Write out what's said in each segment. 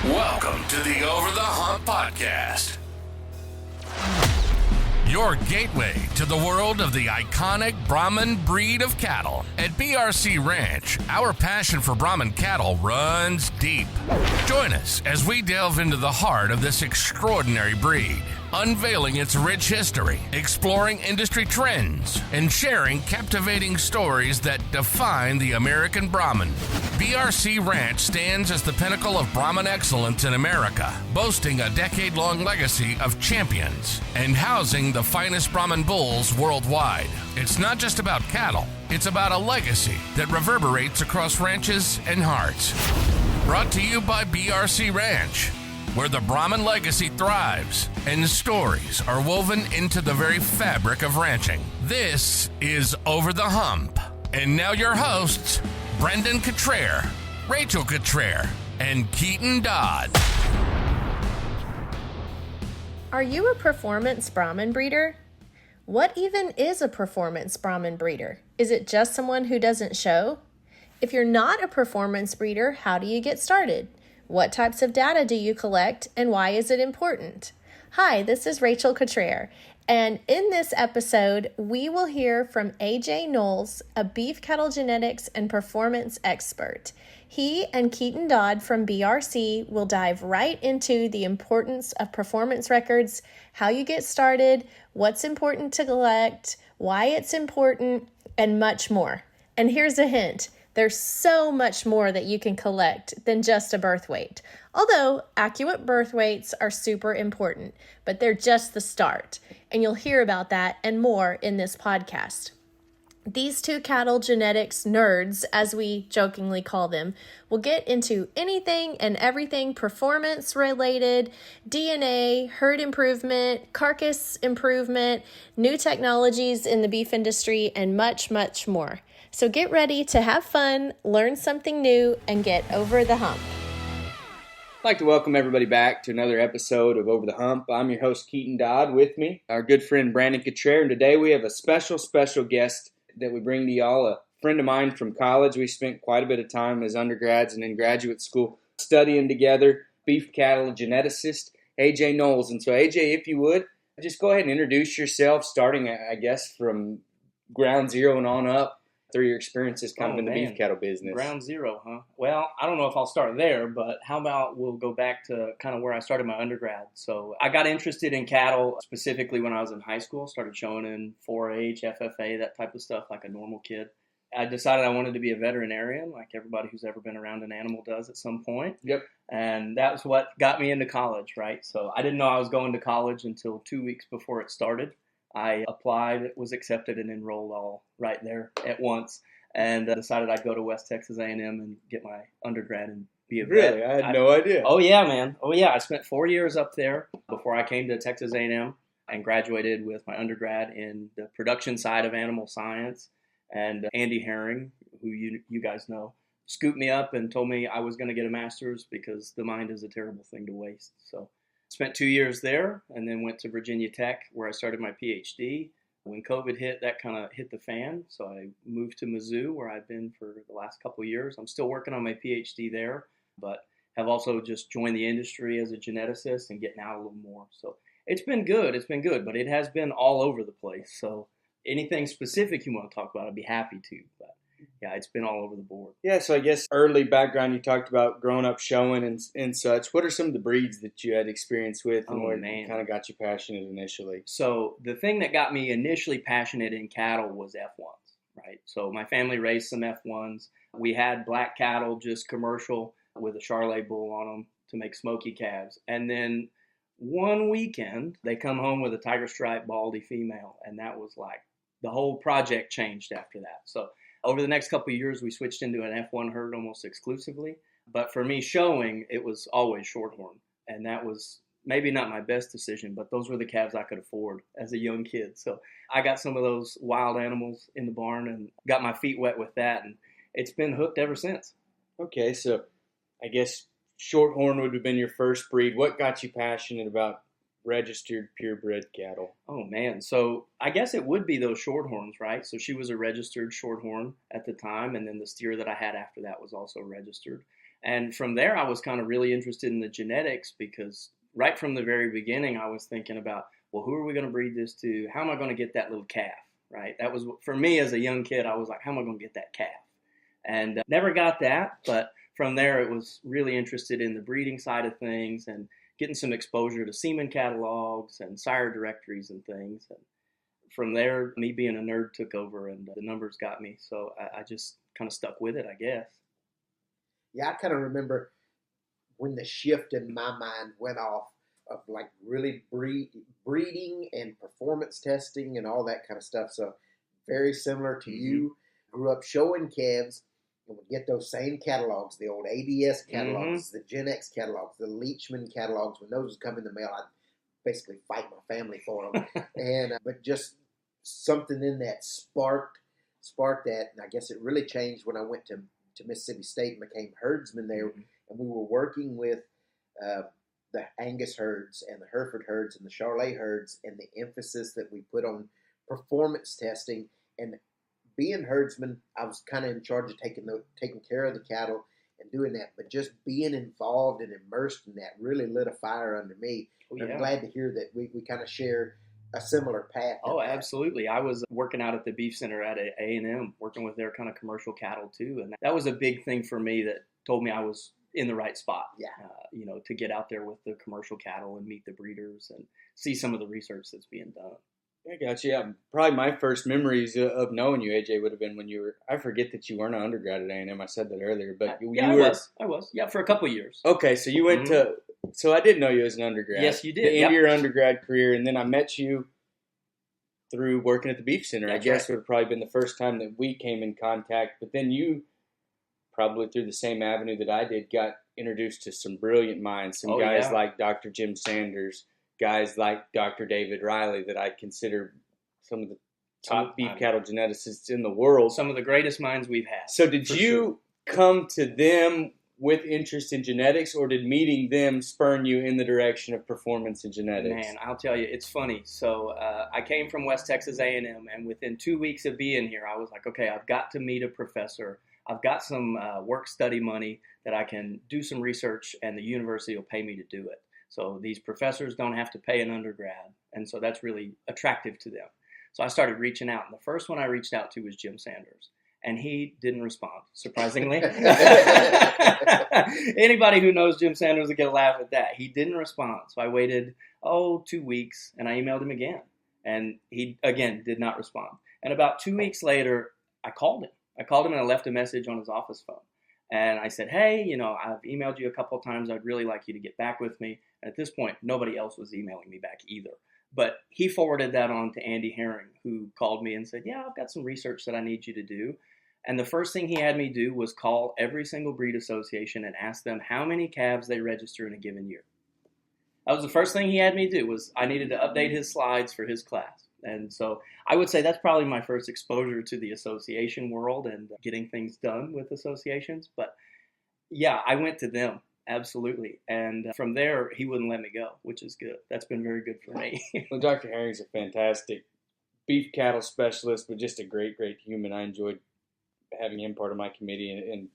Welcome to the Over the Hump podcast. Your gateway to the world of the iconic Brahmin breed of cattle. At BRC Ranch, our passion for Brahmin cattle runs deep. Join us as we delve into the heart of this extraordinary breed, unveiling its rich history, exploring industry trends, and sharing captivating stories that define the American Brahmin. BRC Ranch stands as the pinnacle of Brahmin excellence in America, boasting a decade-long legacy of champions and housing the finest Brahmin bulls worldwide. It's not just about cattle, it's about a legacy that reverberates across ranches and hearts. Brought to you by BRC Ranch, where the Brahmin legacy thrives and stories are woven into the very fabric of ranching. This is Over the Hump. And now your hosts, Brendan Cutrer, Rachel Cutrer, and Keaton Dodd. Are you a performance Brahmin breeder? What even is a performance Brahmin breeder? Is it just someone who doesn't show? If you're not a performance breeder, how do you get started? What types of data do you collect, and why is it important? Hi, this is Rachel Cutrer, and in this episode, we will hear from AJ Knowles, a beef cattle genetics and performance expert. He and Keaton Dodd from BRC will dive right into the importance of performance records, how you get started, what's important to collect, why it's important, and much more. And here's a hint. There's so much more that you can collect than just a birth weight. Although accurate birth weights are super important, but they're just the start. And you'll hear about that and more in this podcast. These two cattle genetics nerds, as we jokingly call them, will get into anything and everything performance related, DNA, herd improvement, carcass improvement, new technologies in the beef industry, and much, much more. So get ready to have fun, learn something new, and get over the hump. I'd like to welcome everybody back to another episode of Over the Hump. I'm your host, Keaton Dodd. With me, our good friend, Brandon Cutrer. And today we have a special guest that we bring to y'all, a friend of mine from college. We spent quite a bit of time as undergrads and in graduate school studying together, beef cattle geneticist, AJ Knowles. And so, AJ, if you would, just go ahead and introduce yourself, starting, I guess, from ground zero and on up. Through your experiences kind of in the beef cattle business. Ground zero, huh? Well, I don't know if I'll start there, but how about we'll go back to kind of where I started my undergrad. So I got interested in cattle specifically when I was in high school, started showing in 4-H, FFA, that type of stuff like a normal kid. I decided I wanted to be a veterinarian, like everybody who's ever been around an animal does at some point. Yep. And that was what got me into college, right? So I didn't know I was going to college until 2 weeks before it started. I applied, was accepted, and enrolled all right there at once, and decided I'd go to West Texas A&M and get my undergrad and be a vet. Really? I had no idea. Oh, yeah, man. Oh, yeah. I spent 4 years up there before I came to Texas A&M and graduated with my undergrad in the production side of animal science. And Andy Herring, who you guys know, scooped me up and told me I was going to get a master's because the mind is a terrible thing to waste. So spent 2 years there and then went to Virginia Tech where I started my PhD. When COVID hit, that kind of hit the fan. So I moved to Mizzou where I've been for the last couple of years. I'm still working on my PhD there, but have also just joined the industry as a geneticist and getting out a little more. So it's been good, but it has been all over the place. So anything specific you want to talk about, I'd be happy to. But yeah, it's been all over the board. Yeah, so I guess early background, you talked about growing up showing and such. What are some of the breeds that you had experience with and what kind of got you passionate initially? So the thing that got me initially passionate in cattle was F1s, right? So my family raised some F1s. We had black cattle, just commercial, with a Charolais bull on them to make smoky calves. And then one weekend, they come home with a tiger stripe baldy female, and that was like the whole project changed after that. So over the next couple of years, we switched into an F1 herd almost exclusively. But for me showing, it was always shorthorn. And that was maybe not my best decision, but those were the calves I could afford as a young kid. So I got some of those wild animals in the barn and got my feet wet with that. And it's been hooked ever since. Okay, so I guess shorthorn would have been your first breed. What got you passionate about registered purebred cattle? Oh, man. So I guess it would be those shorthorns, right? So she was a registered shorthorn at the time, and then the steer that I had after that was also registered. And from there, I was kind of really interested in the genetics because right from the very beginning, I was thinking about, well, who are we going to breed this to? How am I going to get that little calf, right? That was, for me as a young kid, I was like, how am I going to get that calf? And never got that, but from there, it was really interested in the breeding side of things and getting some exposure to semen catalogs and sire directories and things. And from there, me being a nerd took over and the numbers got me. So I just kind of stuck with it, I guess. Yeah, I kind of remember when the shift in my mind went off of like really breeding and performance testing and all that kind of stuff. So very similar to you. Grew up showing calves and would get those same catalogs, the old ABS catalogs, the Gen X catalogs, the Leachman catalogs. When those would come in the mail, I'd basically fight my family for them. But just something in that sparked that, and I guess it really changed when I went to Mississippi State and became herdsman there, and we were working with the Angus herds and the Hereford herds and the Charolais herds, and the emphasis that we put on performance testing. And being herdsman, I was kind of in charge of taking care of the cattle and doing that, but just being involved and immersed in that really lit a fire under me. Oh, yeah. I'm glad to hear that we kind of share a similar path. Oh, absolutely. I was working out at the beef center at A&M, working with their kind of commercial cattle too. And that was a big thing for me that told me I was in the right spot, to get out there with the commercial cattle and meet the breeders and see some of the research that's being done. I got you. Yeah, probably my first memories of knowing you, AJ, would have been when you were, I forget that you weren't an undergrad at A&M. I said that earlier, but I was. Yeah, for a couple of years. Okay, so you went to, so I did know you as an undergrad. Yes, you did. The end of your undergrad career, and then I met you through working at the beef center. That's I guess right. would have probably been the first time that we came in contact, but then you, probably through the same avenue that I did, got introduced to some brilliant minds, some guys like Dr. Jim Sanders, guys like Dr. David Riley that I consider some of the top beef cattle geneticists in the world. Some of the greatest minds we've had. So did you come to them with interest in genetics, or did meeting them spurn you in the direction of performance in genetics? Man, I'll tell you, it's funny. So I came from West Texas A&M, and within 2 weeks of being here, I was like, okay, I've got to meet a professor. I've got some work study money that I can do some research, and the university will pay me to do it. So these professors don't have to pay an undergrad, and so that's really attractive to them. So I started reaching out, and the first one I reached out to was Jim Sanders, and he didn't respond, surprisingly. Anybody who knows Jim Sanders will get a laugh at that. He didn't respond, so I waited, 2 weeks, and I emailed him again, and he, again, did not respond. And about 2 weeks later, I called him. And I left a message on his office phone. And I said, hey, I've emailed you a couple of times. I'd really like you to get back with me. And at this point, nobody else was emailing me back either. But he forwarded that on to Andy Herring, who called me and said, yeah, I've got some research that I need you to do. And the first thing he had me do was call every single breed association and ask them how many calves they register in a given year. That was the first thing he had me do, was I needed to update his slides for his class. And so I would say that's probably my first exposure to the association world and getting things done with associations. But yeah, I went to them, absolutely. And from there, he wouldn't let me go, which is good. That's been very good for me. Well, Dr. Herring's a fantastic beef cattle specialist, but just a great, great human. I enjoyed having him part of my committee, and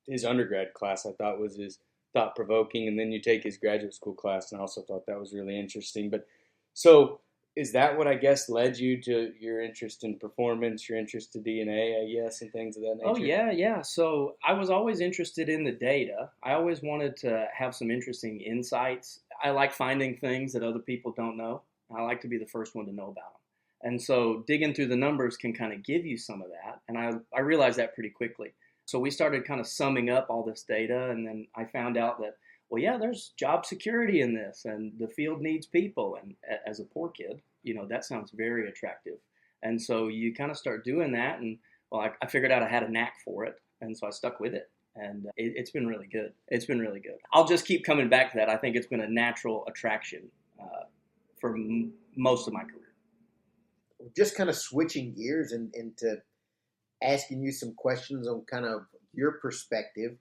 his undergrad class I thought was thought-provoking. And then you take his graduate school class, and I also thought that was really interesting. But so is that what I guess led you to your interest in performance, your interest in DNA, I guess, and things of that nature? Oh, yeah. So I was always interested in the data. I always wanted to have some interesting insights. I like finding things that other people don't know. I like to be the first one to know about them. And so digging through the numbers can kind of give you some of that. And I realized that pretty quickly. So we started kind of summing up all this data, and then I found out that, well, yeah, there's job security in this, and the field needs people. And as a poor kid, that sounds very attractive. And so you kind of start doing that, and well, I figured out I had a knack for it, and so I stuck with it. And it's been really good. It's been really good. I'll just keep coming back to that. I think it's been a natural attraction for most of my career. Just kind of switching gears into asking you some questions on kind of your perspective.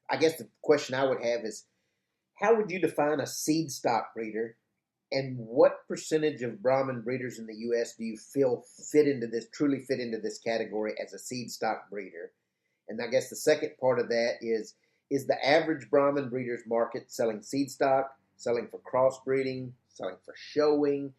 I guess the question I would have is, how would you define a seed stock breeder, and what percentage of Brahmin breeders in the U.S. do you feel truly fit into this category as a seed stock breeder? And I guess the second part of that is is the average Brahmin breeder's market selling seed stock, selling for crossbreeding, selling for showing?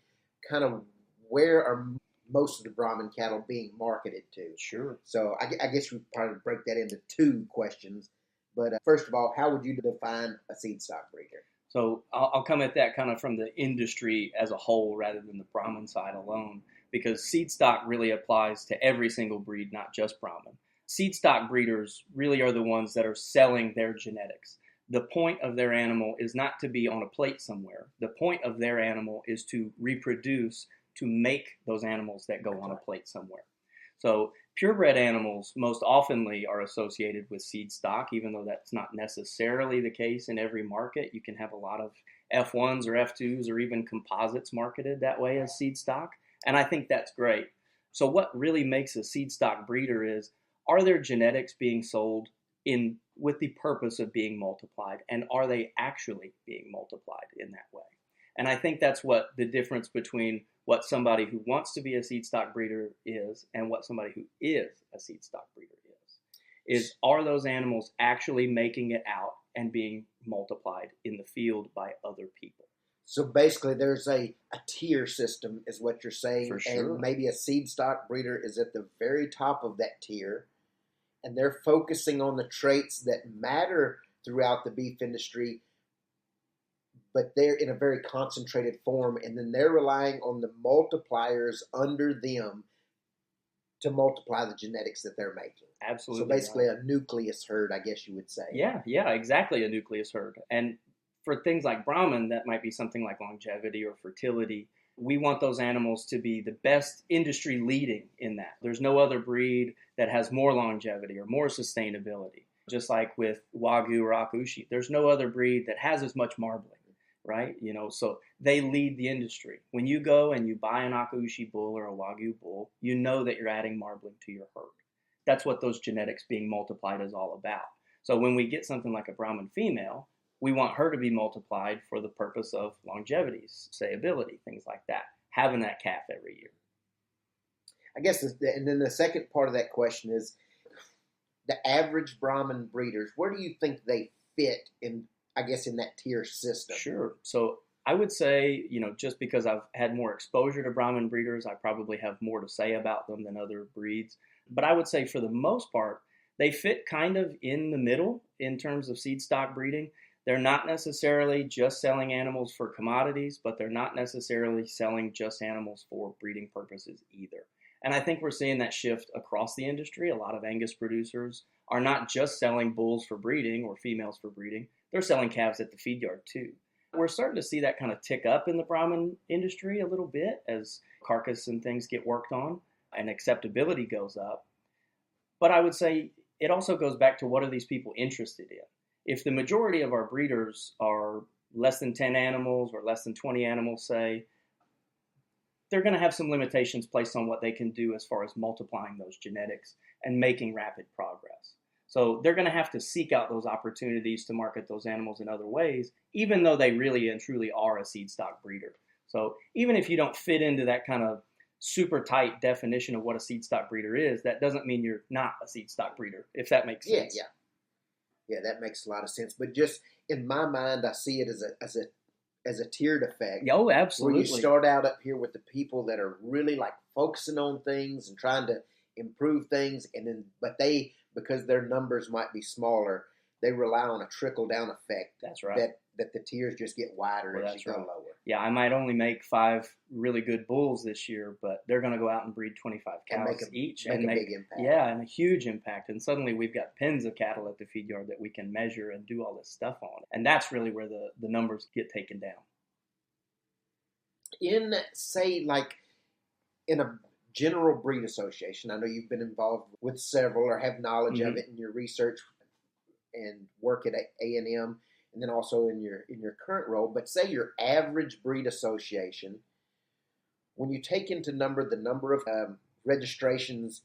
Kind of where are most of the Brahmin cattle being marketed to? Sure. So I guess we probably break that into two questions. But first of all, how would you define a seed stock breeder? So I'll come at that kind of from the industry as a whole rather than the Brahmin side alone, because seed stock really applies to every single breed, not just Brahmin. Seed stock breeders really are the ones that are selling their genetics. The point of their animal is not to be on a plate somewhere. The point of their animal is to reproduce, to make those animals that go on a plate somewhere. So purebred animals most oftenly are associated with seed stock, even though that's not necessarily the case in every market. You can have a lot of F1s or F2s or even composites marketed that way as seed stock, and I think that's great. So what really makes a seed stock breeder is, are their genetics being sold with the purpose of being multiplied, and are they actually being multiplied in that way? And I think that's what the difference between what somebody who wants to be a seed stock breeder is and what somebody who is a seed stock breeder is are those animals actually making it out and being multiplied in the field by other people? So basically there's a tier system is what you're saying. For sure. And maybe a seed stock breeder is at the very top of that tier, and they're focusing on the traits that matter throughout the beef industry, but they're in a very concentrated form, and then they're relying on the multipliers under them to multiply the genetics that they're making. Absolutely. So basically right. A nucleus herd, I guess you would say. Yeah, exactly, a nucleus herd. And for things like Brahmin, that might be something like longevity or fertility. We want those animals to be the best industry leading in that. There's no other breed that has more longevity or more sustainability. Just like with Wagyu or Akushi, there's no other breed that has as much marbling. Right? So they lead the industry. When you go and you buy an Akushi bull or a Wagyu bull, you know that you're adding marbling to your herd. That's what those genetics being multiplied is all about. So when we get something like a Brahmin female, we want her to be multiplied for the purpose of longevity, sayability, things like that, having that calf every year. I guess, and then the second part of that question is the average Brahmin breeders, where do you think they fit in that tier system? Sure. So I would say, just because I've had more exposure to Brahmin breeders, I probably have more to say about them than other breeds. But I would say for the most part, they fit kind of in the middle in terms of seed stock breeding. They're not necessarily just selling animals for commodities, but they're not necessarily selling just animals for breeding purposes either. And I think we're seeing that shift across the industry. A lot of Angus producers are not just selling bulls for breeding or females for breeding. They're selling calves at the feed yard too. We're starting to see that kind of tick up in the Brahmin industry a little bit as carcass and things get worked on and acceptability goes up. But I would say it also goes back to, what are these people interested in? If the majority of our breeders are less than 10 animals or less than 20 animals, say, they're going to have some limitations placed on what they can do as far as multiplying those genetics and making rapid progress. So they're going to have to seek out those opportunities to market those animals in other ways, even though they really and truly are a seed stock breeder. So even if you don't fit into that kind of super tight definition of what a seed stock breeder is, that doesn't mean you're not a seed stock breeder, if that makes sense. Yeah, that makes a lot of sense. But just in my mind, I see it as a tiered effect. Oh, absolutely. Where you start out up here with the people that are really like focusing on things and trying to improve things, and then because their numbers might be smaller, they rely on a trickle down effect. That's right. That the tiers just get wider as you go lower. Yeah, I might only make 5 really good bulls this year, but they're going to go out and breed 25 cows each and make a big impact. Yeah, and a huge impact. And suddenly we've got pens of cattle at the feed yard that we can measure and do all this stuff on. And that's really where the numbers get taken down. In, say, like in a general breed association, I know you've been involved with several or have knowledge of it in your research and work at A&M, and then also in your current role. But say your average breed association, when you take into the number of registrations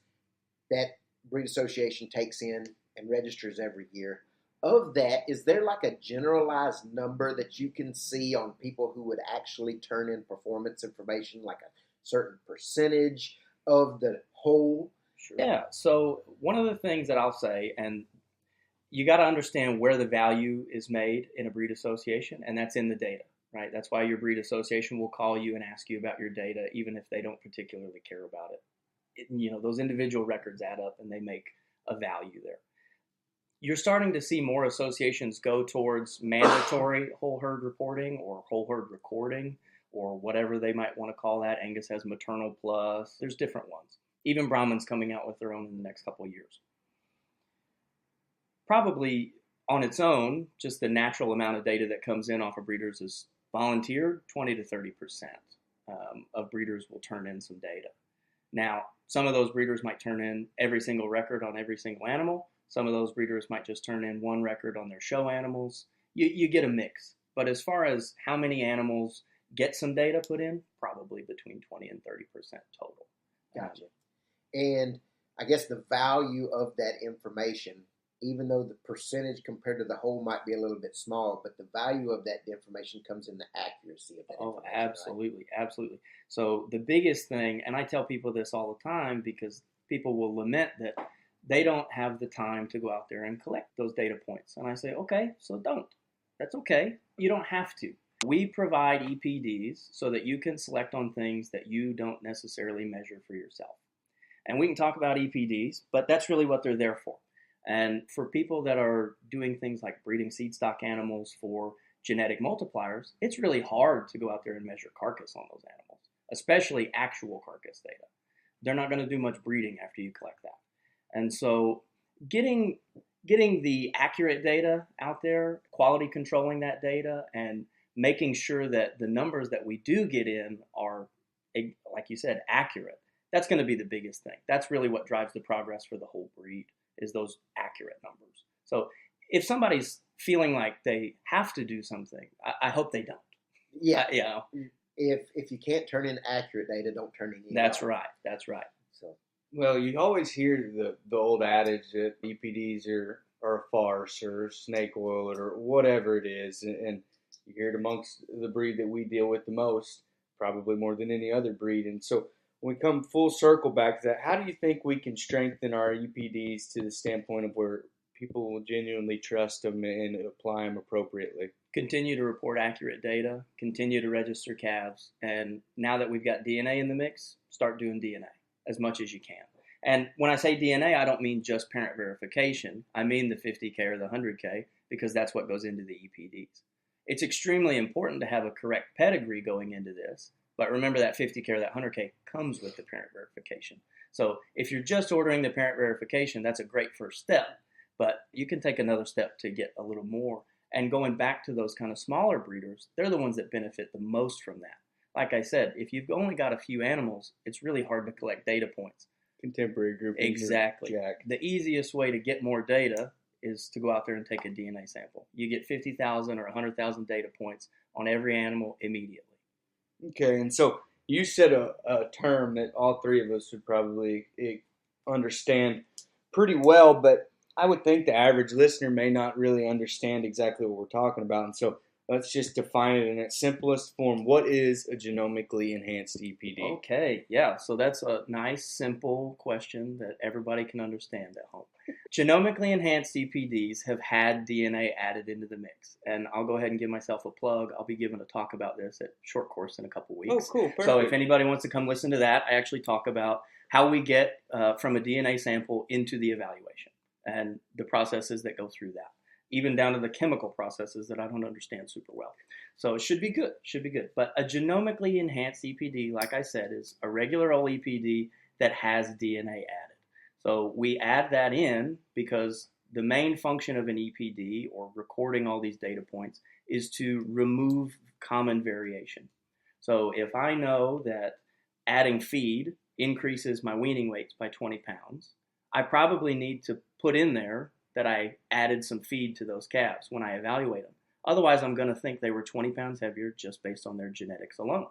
that breed association takes in and registers every year, of that, is there like a generalized number that you can see on people who would actually turn in performance information, like a certain percentage of the whole? Sure. Yeah, so one of the things that I'll say, and you got to understand where the value is made in a breed association, and that's in the data, right? That's why your breed association will call you and ask you about your data, even if they don't particularly care about it. Those individual records add up and they make a value there. You're starting to see more associations go towards mandatory whole herd reporting or whole herd recording or whatever they might want to call that. Angus has maternal plus. There's different ones. Even Brahman's coming out with their own in the next couple of years. Probably on its own, just the natural amount of data that comes in off of breeders is volunteered. 20 to 30% of breeders will turn in some data. Now, some of those breeders might turn in every single record on every single animal. Some of those breeders might just turn in one record on their show animals. You get a mix. But as far as how many animals get some data put in, probably between 20 and 30% total. Gotcha. And I guess the value of that information, even though the percentage compared to the whole might be a little bit small, but the value of that information comes in the accuracy of that information. Oh, absolutely, right? absolutely. So the biggest thing, and I tell people this all the time because people will lament that they don't have the time to go out there and collect those data points. And I say, okay, so don't. That's okay. You don't have to. We provide EPDs so that you can select on things that you don't necessarily measure for yourself. And we can talk about EPDs, but that's really what they're there for. And for people that are doing things like breeding seed stock animals for genetic multipliers, it's really hard to go out there and measure carcass on those animals, especially actual carcass data. They're not going to do much breeding after you collect that. And so getting the accurate data out there, quality controlling that data, and making sure that the numbers that we do get in are, like you said, accurate, that's going to be the biggest thing. That's really what drives the progress for the whole breed, is those accurate numbers. So if somebody's feeling like they have to do something, I hope they don't. Yeah. If you can't turn in accurate data, don't turn in any. That's right. That's right. So. Well, you always hear the old adage that EPDs are a farce or snake oil or whatever it is, and you hear it amongst the breed that we deal with the most, probably more than any other breed. And so when we come full circle back to that, how do you think we can strengthen our EPDs to the standpoint of where people will genuinely trust them and apply them appropriately? Continue to report accurate data, continue to register calves, and now that we've got DNA in the mix, start doing DNA as much as you can. And when I say DNA, I don't mean just parent verification. I mean the 50K or the 100K, because that's what goes into the EPDs. It's extremely important to have a correct pedigree going into this, but remember that 50K or that 100K comes with the parent verification. So if you're just ordering the parent verification, that's a great first step, but you can take another step to get a little more. And going back to those kind of smaller breeders, they're the ones that benefit the most from that. Like I said, if you've only got a few animals, it's really hard to collect data points. Contemporary groupings. Exactly. The easiest way to get more data is to go out there and take a DNA sample. You get 50,000 or 100,000 data points on every animal immediately. Okay, and so you said a term that all three of us would probably understand pretty well, but I would think the average listener may not really understand exactly what we're talking about. And so let's just define it in its simplest form. What is a genomically enhanced EPD? Okay, yeah, so that's a nice, simple question that everybody can understand at home. Genomically enhanced EPDs have had DNA added into the mix. And I'll go ahead and give myself a plug. I'll be giving a talk about this at Short Course in a couple weeks. Oh, cool. Perfect. So if anybody wants to come listen to that, I actually talk about how we get from a DNA sample into the evaluation and the processes that go through that, even down to the chemical processes that I don't understand super well. So it should be good, But a genomically enhanced EPD, like I said, is a regular old EPD that has DNA added. So we add that in because the main function of an EPD, or recording all these data points, is to remove common variation. So if I know that adding feed increases my weaning weights by 20 pounds, I probably need to put in there that I added some feed to those calves when I evaluate them. Otherwise, I'm going to think they were 20 pounds heavier just based on their genetics alone.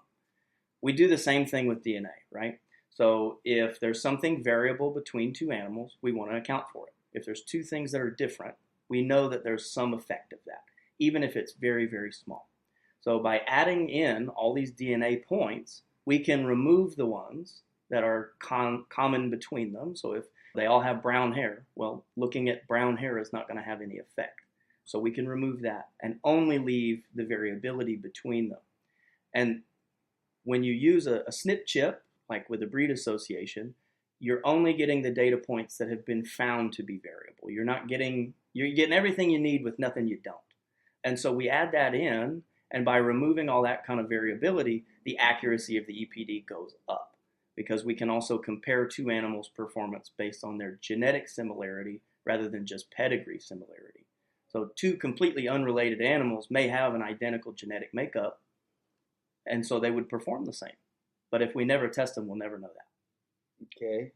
We do the same thing with DNA, right? So if there's something variable between two animals, we want to account for it. If there's two things that are different, we know that there's some effect of that, even if it's very, very small. So by adding in all these DNA points, we can remove the ones that are common between them. So if They all have brown hair. Well, looking at brown hair is not going to have any effect. So we can remove that and only leave the variability between them. And when you use a SNP chip, like with a breed association, you're only getting the data points that have been found to be variable. You're getting everything you need with nothing you don't. And so we add that in, and by removing all that kind of variability, the accuracy of the EPD goes up, because we can also compare two animals' performance based on their genetic similarity rather than just pedigree similarity. So two completely unrelated animals may have an identical genetic makeup, and so they would perform the same. But if we never test them, we'll never know that. Okay.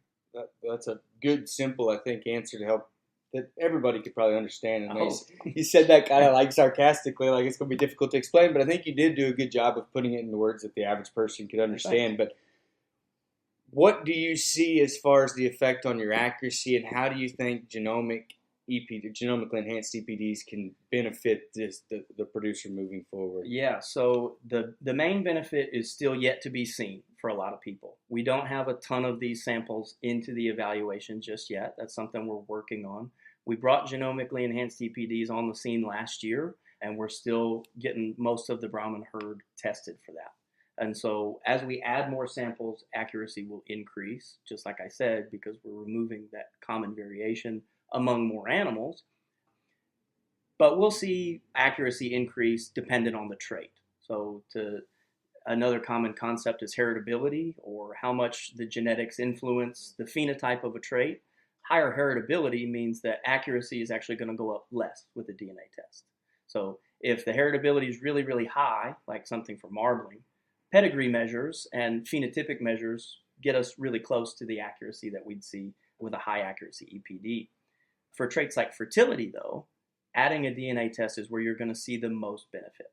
That's a good, simple, I think, answer to help that everybody could probably understand. And you said that kind of like sarcastically, like it's going to be difficult to explain, but I think you did do a good job of putting it into words that the average person could understand. But what do you see as far as the effect on your accuracy, and how do you think genomically enhanced EPDs can benefit the producer moving forward? Yeah, so the main benefit is still yet to be seen for a lot of people. We don't have a ton of these samples into the evaluation just yet. That's something we're working on. We brought genomically enhanced EPDs on the scene last year, and we're still getting most of the Brahmin herd tested for that. And so as we add more samples, accuracy will increase, just like I said, because we're removing that common variation among more animals. But we'll see accuracy increase dependent on the trait. So another common concept is heritability, or how much the genetics influence the phenotype of a trait. Higher heritability means that accuracy is actually going to go up less with a DNA test. So if the heritability is really, really high, like something for marbling, pedigree measures and phenotypic measures get us really close to the accuracy that we'd see with a high accuracy EPD. For traits like fertility, though, adding a DNA test is where you're going to see the most benefit.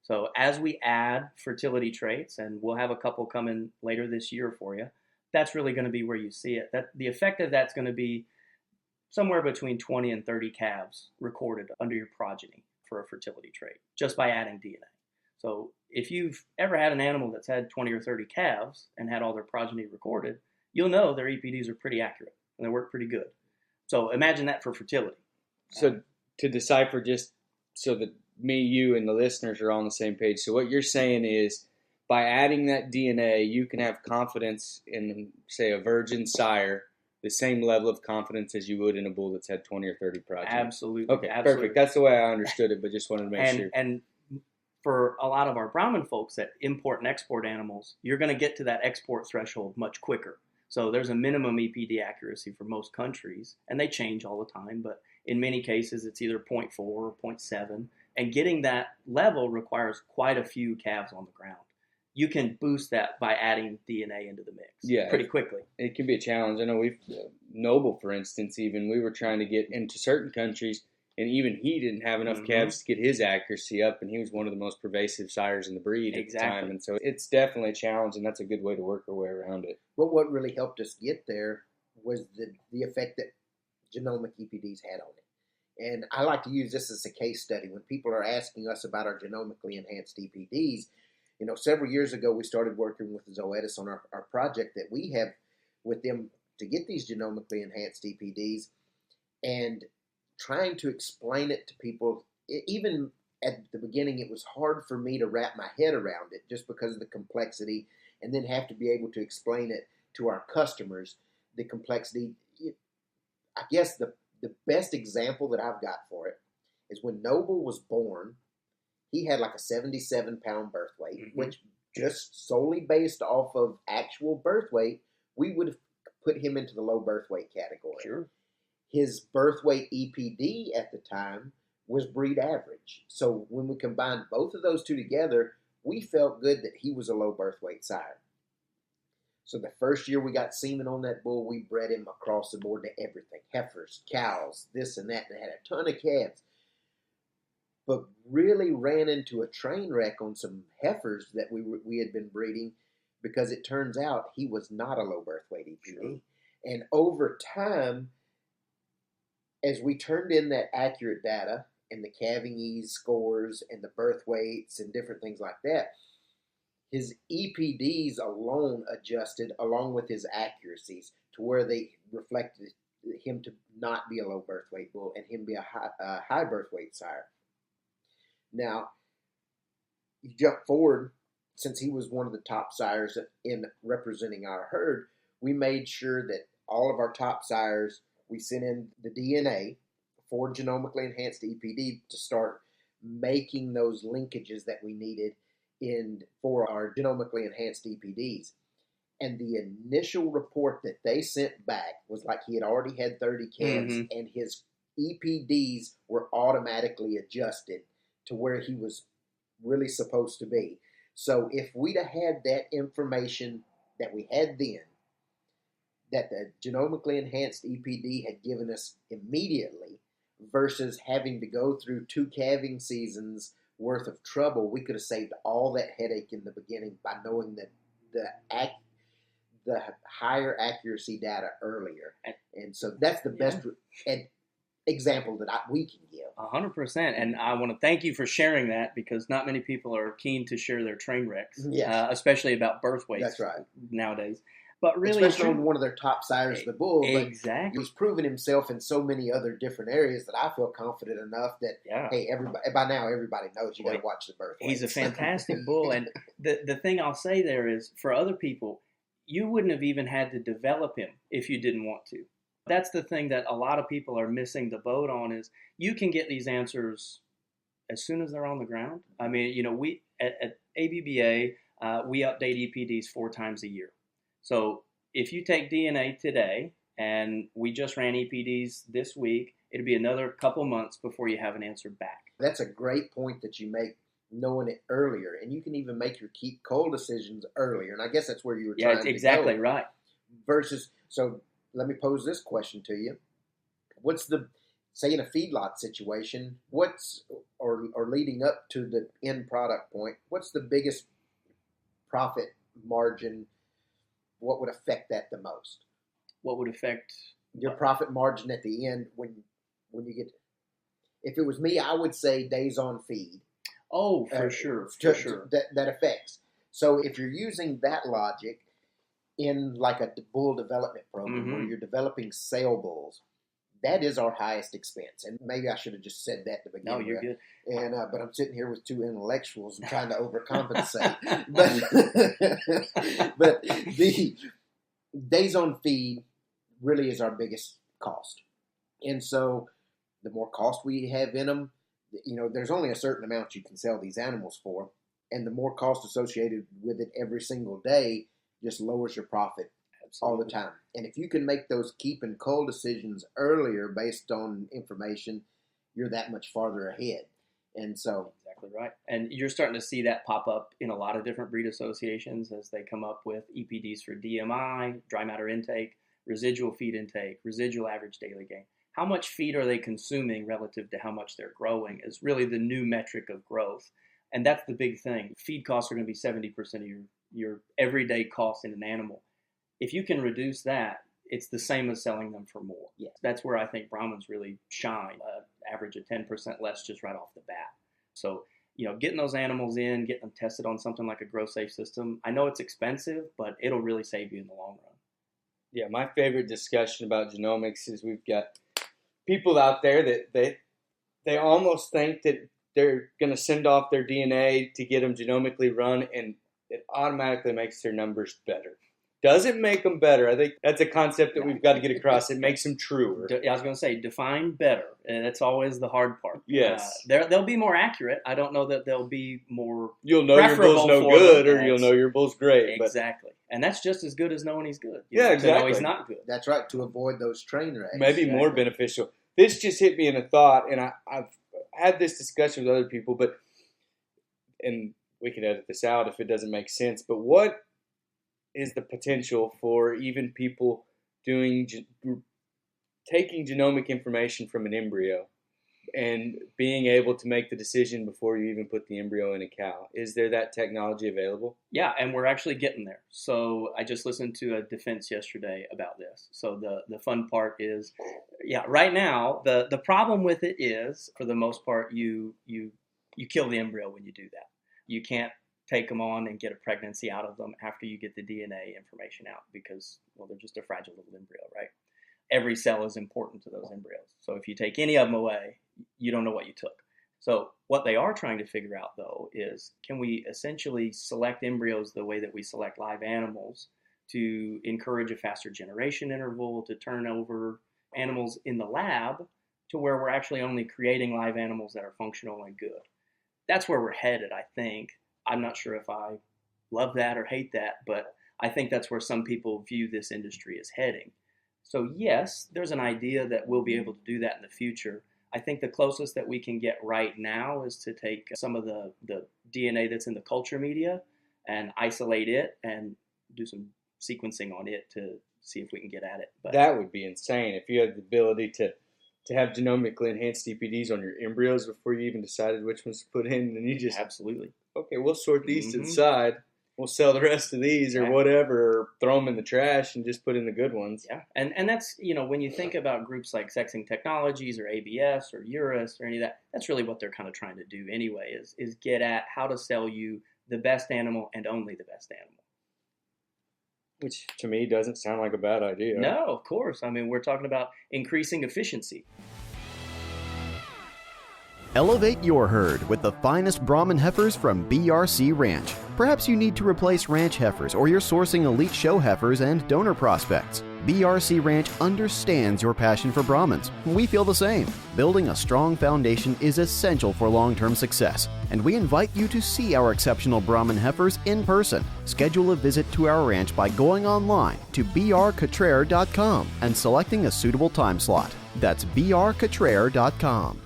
So as we add fertility traits, and we'll have a couple coming later this year for you, that's really going to be where you see it. The effect of that's going to be somewhere between 20 and 30 calves recorded under your progeny for a fertility trait, just by adding DNA. So if you've ever had an animal that's had 20 or 30 calves and had all their progeny recorded, you'll know their EPDs are pretty accurate and they work pretty good. So imagine that for fertility. So to decipher, just so that me, you, and the listeners are on the same page. So what you're saying is, by adding that DNA, you can have confidence in, say, a virgin sire, the same level of confidence as you would in a bull that's had 20 or 30 progeny. Absolutely. Okay, absolutely. Perfect. That's the way I understood it, but just wanted to make sure. And for a lot of our Brahmin folks that import and export animals, you're going to get to that export threshold much quicker. So there's a minimum EPD accuracy for most countries, and they change all the time, but in many cases it's either 0.4 or 0.7, and getting that level requires quite a few calves on the ground. You can boost that by adding DNA into the mix pretty quickly. It can be a challenge. I know Noble, for instance, even we were trying to get into certain countries, and even he didn't have enough calves to get his accuracy up, and he was one of the most pervasive sires in the breed at the time. And so it's definitely a challenge, and that's a good way to work our way around it. But what really helped us get there was the effect that genomic EPDs had on it. And I like to use this as a case study. When people are asking us about our genomically enhanced EPDs, several years ago we started working with Zoetis on our project that we have with them to get these genomically enhanced EPDs, and trying to explain it to people. Even at the beginning, it was hard for me to wrap my head around it just because of the complexity, and then have to be able to explain it to our customers, the complexity. I guess the best example that I've got for it is when Noble was born. He had like a 77-pound birth weight, which just solely based off of actual birth weight, we would have put him into the low birth weight category. Sure. His birth weight EPD at the time was breed average. So when we combined both of those two together, we felt good that he was a low birth weight sire. So the first year we got semen on that bull, we bred him across the board to everything. Heifers, cows, this and that, and had a ton of calves. But really ran into a train wreck on some heifers that we had been breeding, because it turns out he was not a low birth weight EPD. Sure. And over time, as we turned in that accurate data and the calving ease scores and the birth weights and different things like that, his EPDs alone adjusted along with his accuracies to where they reflected him to not be a low birth weight bull and him be a high birth weight sire. Now, you jump forward, since he was one of the top sires in representing our herd, we made sure that all of our top sires, we sent in the DNA for genomically enhanced EPD to start making those linkages that we needed for our genomically enhanced EPDs. And the initial report that they sent back was like he had already had 30 calves, and his EPDs were automatically adjusted to where he was really supposed to be. So if we'd have had that information that we had then, that the genomically enhanced EPD had given us immediately, versus having to go through 2 calving seasons worth of trouble, we could have saved all that headache in the beginning by knowing that the higher accuracy data earlier. And so that's the best example that we can give. 100%. And I want to thank you for sharing that, because not many people are keen to share their train wrecks, especially about birth weights. That's right. Nowadays. But really, especially on one of their top sires, the bull. Exactly. He's proven himself in so many other different areas that I feel confident enough that, hey, by now everybody knows you got to watch the birth weights. He's a fantastic bull. And the thing I'll say there is, for other people, you wouldn't have even had to develop him if you didn't want to. That's the thing that a lot of people are missing the boat on, is you can get these answers as soon as they're on the ground. I mean, we at ABBA, we update EPDs 4 times a year. So if you take DNA today, and we just ran EPDs this week, it'll be another couple months before you have an answer back. That's a great point that you make, knowing it earlier. And you can even make your keep cold decisions earlier. And I guess that's where you were trying to go. Yeah, exactly right. Versus, so let me pose this question to you. What's say in a feedlot situation, or leading up to the end product point, what's the biggest profit margin? What would affect that the most? What would affect your profit margin at the end when you get? If it was me, I would say days on feed. Oh, for sure. That affects. So if you're using that logic in like a bull development program where you're developing sale bulls, that is our highest expense. And maybe I should have just said that to begin with. No, you're good. And but I'm sitting here with 2 intellectuals and trying to overcompensate. but the days on feed really is our biggest cost. And so the more cost we have in them, there's only a certain amount you can sell these animals for. And the more cost associated with it every single day just lowers your profit all the time. And if you can make those keep and cull decisions earlier based on information, you're that much farther ahead. And so exactly right. And you're starting to see that pop up in a lot of different breed associations as they come up with EPDs for DMI, dry matter intake, residual feed intake, residual average daily gain. How much feed are they consuming relative to how much they're growing is really the new metric of growth. And that's the big thing. Feed costs are going to be 70% of your everyday cost in an animal. If you can reduce that, it's the same as selling them for more. Yeah. That's where I think Brahmins really shine, average of 10% less just right off the bat. So, getting those animals in, getting them tested on something like a grow safe system, I know it's expensive, but it'll really save you in the long run. Yeah, my favorite discussion about genomics is we've got people out there that they almost think that they're going to send off their DNA to get them genomically run, and it automatically makes their numbers better. Doesn't make them better. I think that's a concept that we've got to get across. It makes them truer. I was going to say, define better. And that's always the hard part. Yes. They'll be more accurate. I don't know that they'll be more You'll know your bull's no good, or you'll know your bull's great. Exactly. And that's just as good as knowing he's good. Exactly. To know he's not good. That's right, to avoid those train wrecks. Maybe more beneficial. This just hit me in a thought, and I've had this discussion with other people, and we can edit this out if it doesn't make sense, but what is the potential for even people taking genomic information from an embryo and being able to make the decision before you even put the embryo in a cow? Is there that technology available? Yeah, and we're actually getting there. So I just listened to a defense yesterday about this. So the fun part is, right now, the problem with it is, for the most part, you kill the embryo when you do that. You can't take them on and get a pregnancy out of them after you get the DNA information out because, they're just a fragile little embryo, right? every cell is important to those embryos. So if you take any of them away, you don't know what you took. So what they are trying to figure out, though, is can we essentially select embryos the way that we select live animals to encourage a faster generation interval, to turn over animals in the lab to where we're actually only creating live animals that are functional and good. That's where we're headed, I think. I'm not sure if I love that or hate that, but I think that's where some people view this industry as heading. So yes, there's an idea that we'll be able to do that in the future. I think the closest that we can get right now is to take some of the DNA that's in the culture media and isolate it and do some sequencing on it to see if we can get at it. But that would be insane if you had the ability to have genomically enhanced DPDs on your embryos before you even decided which ones to put in, and you just absolutely, okay, we'll sort these to the side. We'll sell the rest of these or whatever, or throw them in the trash and just put in the good ones. Yeah, and that's, when you think about groups like Sexing Technologies or ABS or URUS or any of that, that's really what they're kind of trying to do anyway, is get at how to sell you the best animal and only the best animal. Which, to me, doesn't sound like a bad idea. No, of course. I mean, we're talking about increasing efficiency. Elevate your herd with the finest Brahmin heifers from BRC Ranch. Perhaps you need to replace ranch heifers or you're sourcing elite show heifers and donor prospects. BRC Ranch understands your passion for Brahmins. We feel the same. Building a strong foundation is essential for long-term success, and we invite you to see our exceptional Brahmin heifers in person. Schedule a visit to our ranch by going online to brcutrer.com and selecting a suitable time slot. That's brcutrer.com.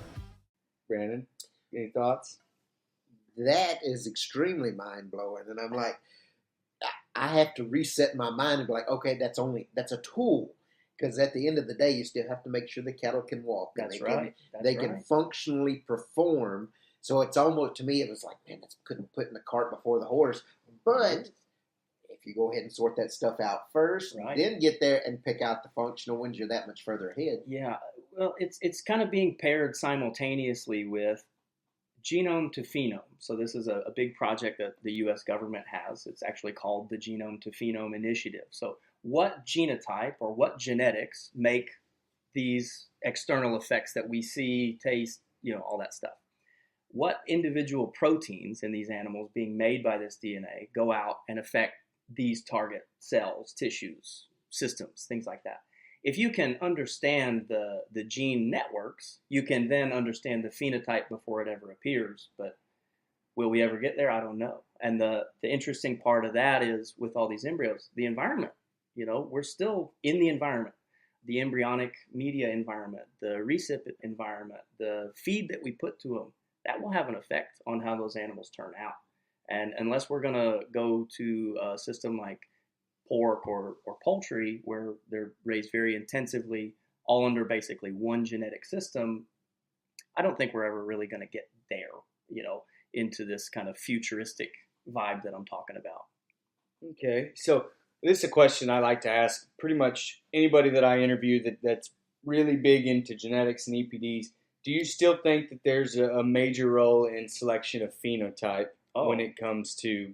Brandon, any thoughts? That is extremely mind-blowing. And I'm like, I have to reset my mind and be like, okay, that's a tool. Because at the end of the day, you still have to make sure the cattle can walk. That's right. They can functionally perform. So it's almost, to me, it was like, man, that's couldn't put in the cart before the horse. But if you go ahead and sort that stuff out first, then get there and pick out the functional ones, you're that much further ahead. Yeah. Well, it's kind of being paired simultaneously with genome to phenome. So this is a big project that the U.S. government has. It's actually called the Genome to Phenome Initiative. So what genotype or what genetics make these external effects that we see, taste, all that stuff? What individual proteins in these animals being made by this DNA go out and affect these target cells, tissues, systems, things like that? If you can understand the gene networks, you can then understand the phenotype before it ever appears. But will we ever get there? I don't know. And the interesting part of that is with all these embryos, the environment. We're still in the environment, the embryonic media environment, the recipient environment, the feed that we put to them, that will have an effect on how those animals turn out. And unless we're going to go to a system like pork or poultry, where they're raised very intensively, all under basically one genetic system, I don't think we're ever really going to get there, into this kind of futuristic vibe that I'm talking about. Okay, so this is a question I like to ask pretty much anybody that I interview that's really big into genetics and EPDs. Do you still think that there's a major role in selection of phenotype when it comes to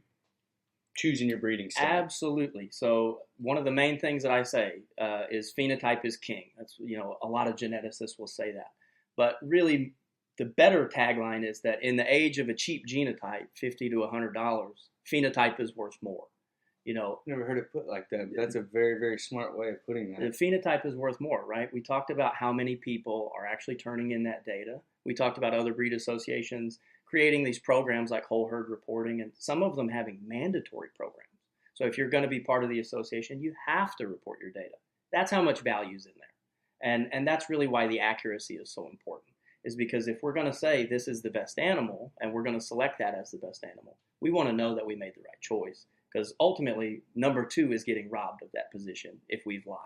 choosing your breeding stock? Absolutely. So one of the main things that I say is phenotype is king. That's, a lot of geneticists will say that. But really, the better tagline is that in the age of a cheap genotype, $50 to $100, phenotype is worth more. Never heard it put like that. But that's a very, very smart way of putting that. The phenotype is worth more, right? We talked about how many people are actually turning in that data. We talked about other breed associations creating these programs like whole herd reporting, and some of them having mandatory programs. So if you're going to be part of the association, you have to report your data. That's how much value is in there. And that's really why the accuracy is so important, is because if we're going to say this is the best animal and we're going to select that as the best animal, we want to know that we made the right choice. Because ultimately, number 2 is getting robbed of that position if we've lied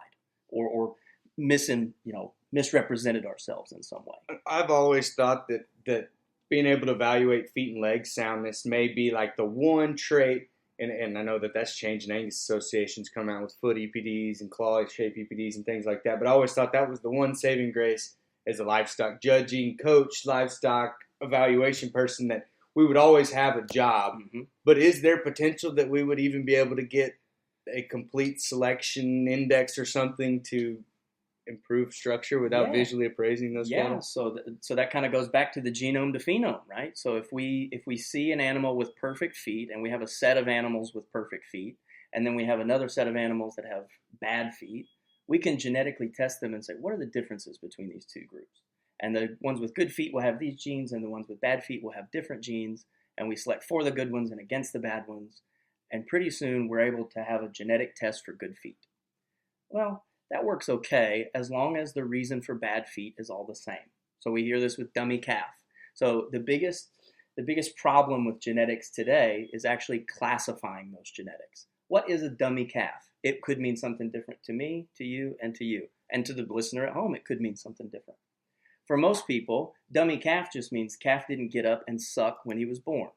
or misrepresented ourselves in some way. I've always thought that being able to evaluate feet and leg soundness may be like the one trait, and I know that's changing. Angus associations come out with foot EPDs and claw-shaped EPDs and things like that, but I always thought that was the one saving grace as a livestock judging, coach, livestock evaluation person, that we would always have a job. Mm-hmm. But is there potential that we would even be able to get a complete selection index or something to improve structure without visually appraising those cattle? So that kind of goes back to the genome to phenome, right? So if we see an animal with perfect feet, and we have a set of animals with perfect feet, and then we have another set of animals that have bad feet, we can genetically test them and say, what are the differences between these two groups? And the ones with good feet will have these genes, and the ones with bad feet will have different genes, and we select for the good ones and against the bad ones, and pretty soon we're able to have a genetic test for good feet. Well, that works okay as long as the reason for bad feet is all the same. So we hear this with dummy calf. So the biggest problem with genetics today is actually classifying those genetics. What is a dummy calf? It could mean something different to me, to you, and to you. And to the listener at home, it could mean something different. For most people, dummy calf just means calf didn't get up and suck when he was born.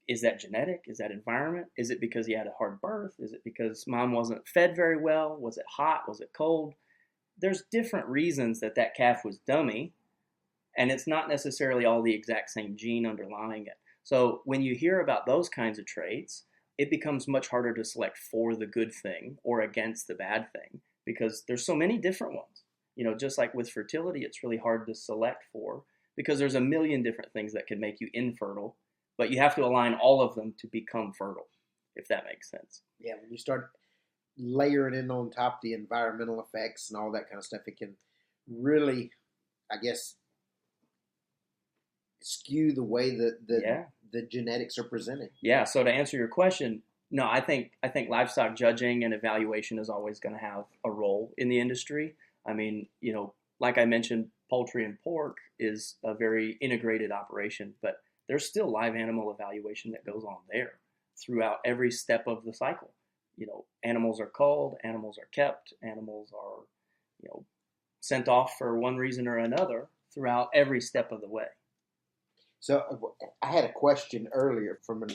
Is that genetic? Is that environment? Is it because he had a hard birth? Is it because mom wasn't fed very well? Was it hot? Was it cold? There's different reasons that calf was dummy, and it's not necessarily all the exact same gene underlying it. So when you hear about those kinds of traits, it becomes much harder to select for the good thing or against the bad thing, because there's so many different ones. Just like with fertility, it's really hard to select for because there's a million different things that can make you infertile, but you have to align all of them to become fertile, if that makes sense. Yeah, when you start layering in on top the environmental effects and all that kind of stuff, it can really, I guess, skew the way that the genetics are presented. Yeah, so to answer your question, no, I think livestock judging and evaluation is always going to have a role in the industry. I mean, like I mentioned, poultry and pork is a very integrated operation, but there's still live animal evaluation that goes on there throughout every step of the cycle. Animals are culled, animals are kept, animals are, sent off for one reason or another throughout every step of the way. So I had a question earlier from an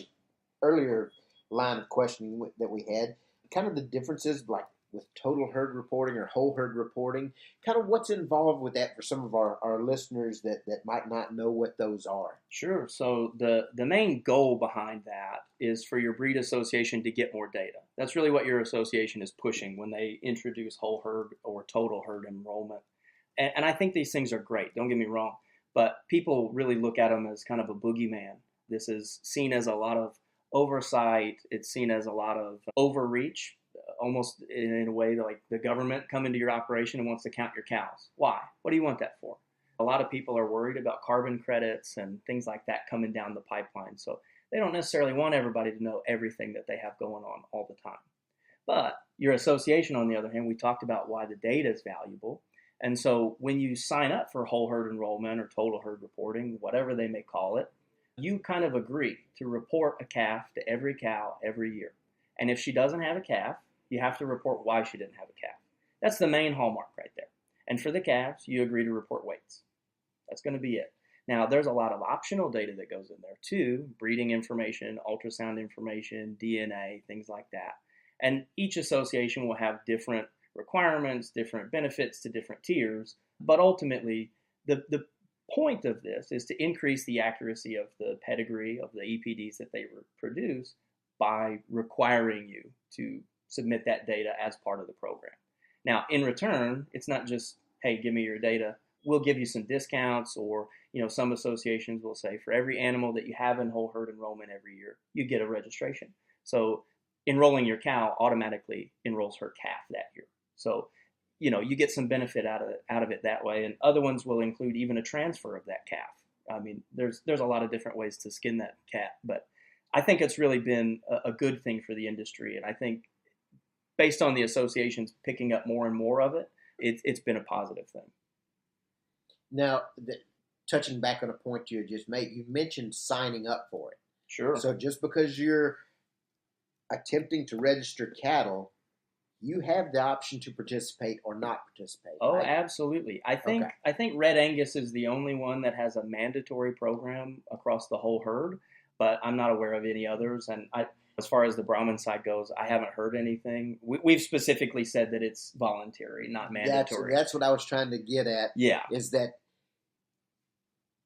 earlier line of questioning that we had, kind of the differences like with total herd reporting or whole herd reporting, kind of what's involved with that for some of our listeners that might not know what those are. Sure. So the main goal behind that is for your breed association to get more data. That's really what your association is pushing when they introduce whole herd or total herd enrollment. And I think these things are great, don't get me wrong, but people really look at them as kind of a boogeyman. This is seen as a lot of oversight. It's seen as a lot of overreach. Almost in a way like the government come into your operation and wants to count your cows. Why? What do you want that for? A lot of people are worried about carbon credits and things like that coming down the pipeline. So they don't necessarily want everybody to know everything that they have going on all the time. But your association, on the other hand, we talked about why the data is valuable. And so when you sign up for whole herd enrollment or total herd reporting, whatever they may call it, you kind of agree to report a calf to every cow every year. And if she doesn't have a calf, you have to report why she didn't have a calf. That's the main hallmark right there. And for the calves, you agree to report weights. That's going to be it. Now, there's a lot of optional data that goes in there too, breeding information, ultrasound information, DNA, things like that. And each association will have different requirements, different benefits to different tiers. But ultimately, the point of this is to increase the accuracy of the pedigree of the EPDs that they produce by requiring you to submit that data as part of the program. Now, in return, it's not just, hey, give me your data. We'll give you some discounts, or, some associations will say for every animal that you have in whole herd enrollment every year, you get a registration. So enrolling your cow automatically enrolls her calf that year. So, you get some benefit out of it that way. And other ones will include even a transfer of that calf. I mean, there's a lot of different ways to skin that cat, but I think it's really been a good thing for the industry. And I think based on the associations picking up more and more of it, it's been a positive thing. Now, touching back on a point you just made, you mentioned signing up for it. Sure. So just because you're attempting to register cattle, you have the option to participate or not participate. Oh, right? Absolutely. I think Red Angus is the only one that has a mandatory program across the whole herd, but I'm not aware of any others. And as far as the Brahmin side goes, I haven't heard anything. We've specifically said that it's voluntary, not mandatory. That's what I was trying to get at. Yeah. Is that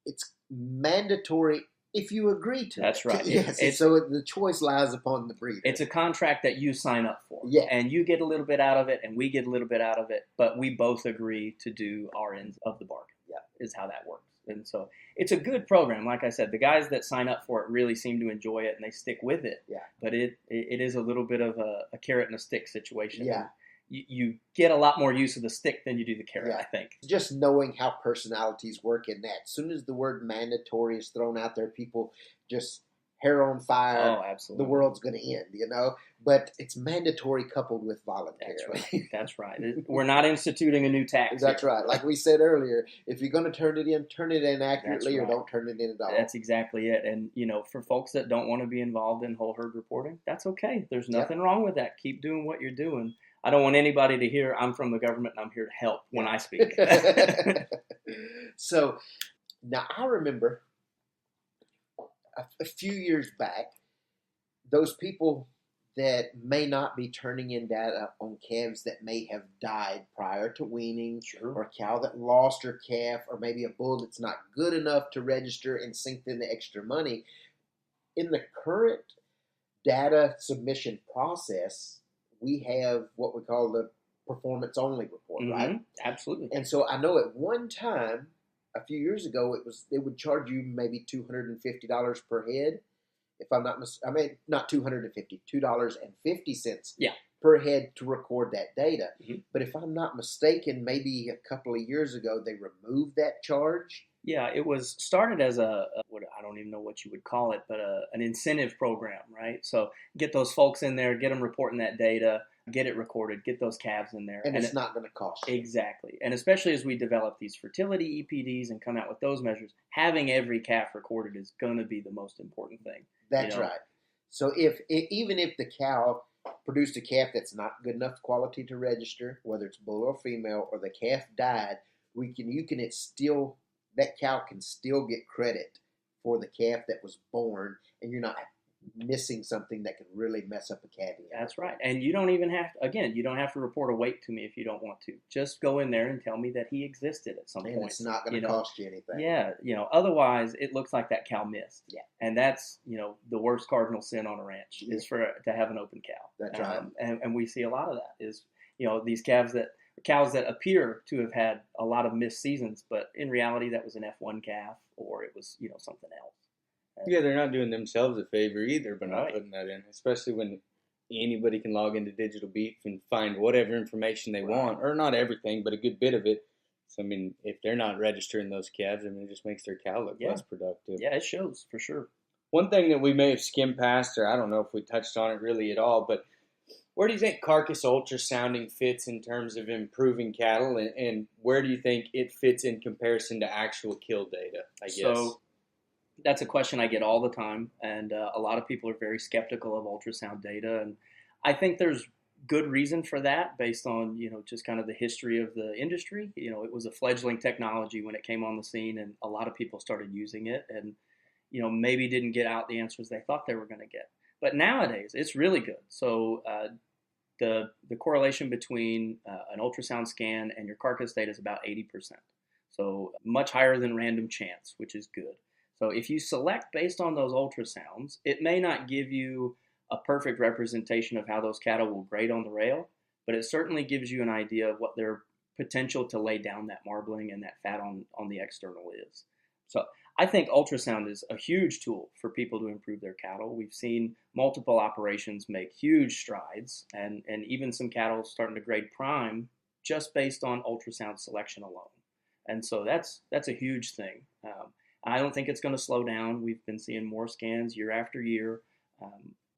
it's mandatory if you agree to That's it. right. Yes. So the choice lies upon the breeder. It's a contract that you sign up for. Yeah. And you get a little bit out of it, and we get a little bit out of it, but we both agree to do our ends of the bargain. Yeah. Is how that works. And so it's a good program. Like I said, the guys that sign up for it really seem to enjoy it, and they stick with it. Yeah. But it is a little bit of a carrot and a stick situation. Yeah. You get a lot more use of the stick than you do the carrot, Yeah. I think. Just knowing how personalities work in that. As soon as the word mandatory is thrown out there, people just hair on fire. Oh, absolutely. The world's going to end, But it's mandatory coupled with voluntary. That's right. We're not instituting a new tax. That's right. Like we said earlier, if you're going to turn it in accurately, or don't turn it in at all. That's exactly it. And, for folks that don't want to be involved in whole herd reporting, that's okay. There's nothing wrong with that. Keep doing what you're doing. I don't want anybody to hear I'm from the government and I'm here to help when I speak. So now I remember a few years back, those people that may not be turning in data on calves that may have died prior to weaning, or a cow that lost her calf, or maybe a bull that's not good enough to register and sink in the extra money. In the current data submission process, we have what we call the performance only report, right? Absolutely. And so I know at one time, a few years ago, they would charge you maybe $250 per head. If I'm not not $250, $2.50 per head to record that data. Mm-hmm. But if I'm not mistaken, maybe a couple of years ago, they removed that charge. Yeah, it was started as I don't even know what you would call it, but an incentive program, right? So get those folks in there, get them reporting that data, get it recorded, get those calves in there. And it's not going to cost you. Exactly. And especially as we develop these fertility EPDs and come out with those measures, having every calf recorded is going to be the most important thing. That's right. So even if the cow produced a calf that's not good enough quality to register, whether it's bull or female, or the calf died, that cow can still get credit for the calf that was born, and you're not missing something that could really mess up a calving. That's right. And you don't even you don't have to report a weight to me if you don't want to. Just go in there and tell me that he existed at some point. And it's not going to cost you anything. Yeah. Otherwise it looks like that cow missed. Yeah. And that's, the worst cardinal sin on a ranch is to have an open cow. That's right. And we see a lot of that is, these cows that appear to have had a lot of missed seasons, but in reality that was an F1 calf, or it was, something else. Yeah, they're not doing themselves a favor either by not putting that in, especially when anybody can log into Digital Beef and find whatever information they want, or not everything, but a good bit of it. So, if they're not registering those calves, it just makes their cow look less productive. Yeah, it shows for sure. One thing that we may have skimmed past, or I don't know if we touched on it really at all, but where do you think carcass ultrasounding fits in terms of improving cattle, and where do you think it fits in comparison to actual kill data, I guess? So that's a question I get all the time, and a lot of people are very skeptical of ultrasound data, and I think there's good reason for that based on, just kind of the history of the industry. It was a fledgling technology when it came on the scene, and a lot of people started using it and, maybe didn't get out the answers they thought they were going to get. But nowadays, it's really good. So the correlation between an ultrasound scan and your carcass data is about 80%. So much higher than random chance, which is good. So if you select based on those ultrasounds, it may not give you a perfect representation of how those cattle will grade on the rail, but it certainly gives you an idea of what their potential to lay down that marbling and that fat on the external is. So I think ultrasound is a huge tool for people to improve their cattle. We've seen multiple operations make huge strides, and even some cattle starting to grade prime just based on ultrasound selection alone. And so that's a huge thing. I don't think it's going to slow down. We've been seeing more scans year after year,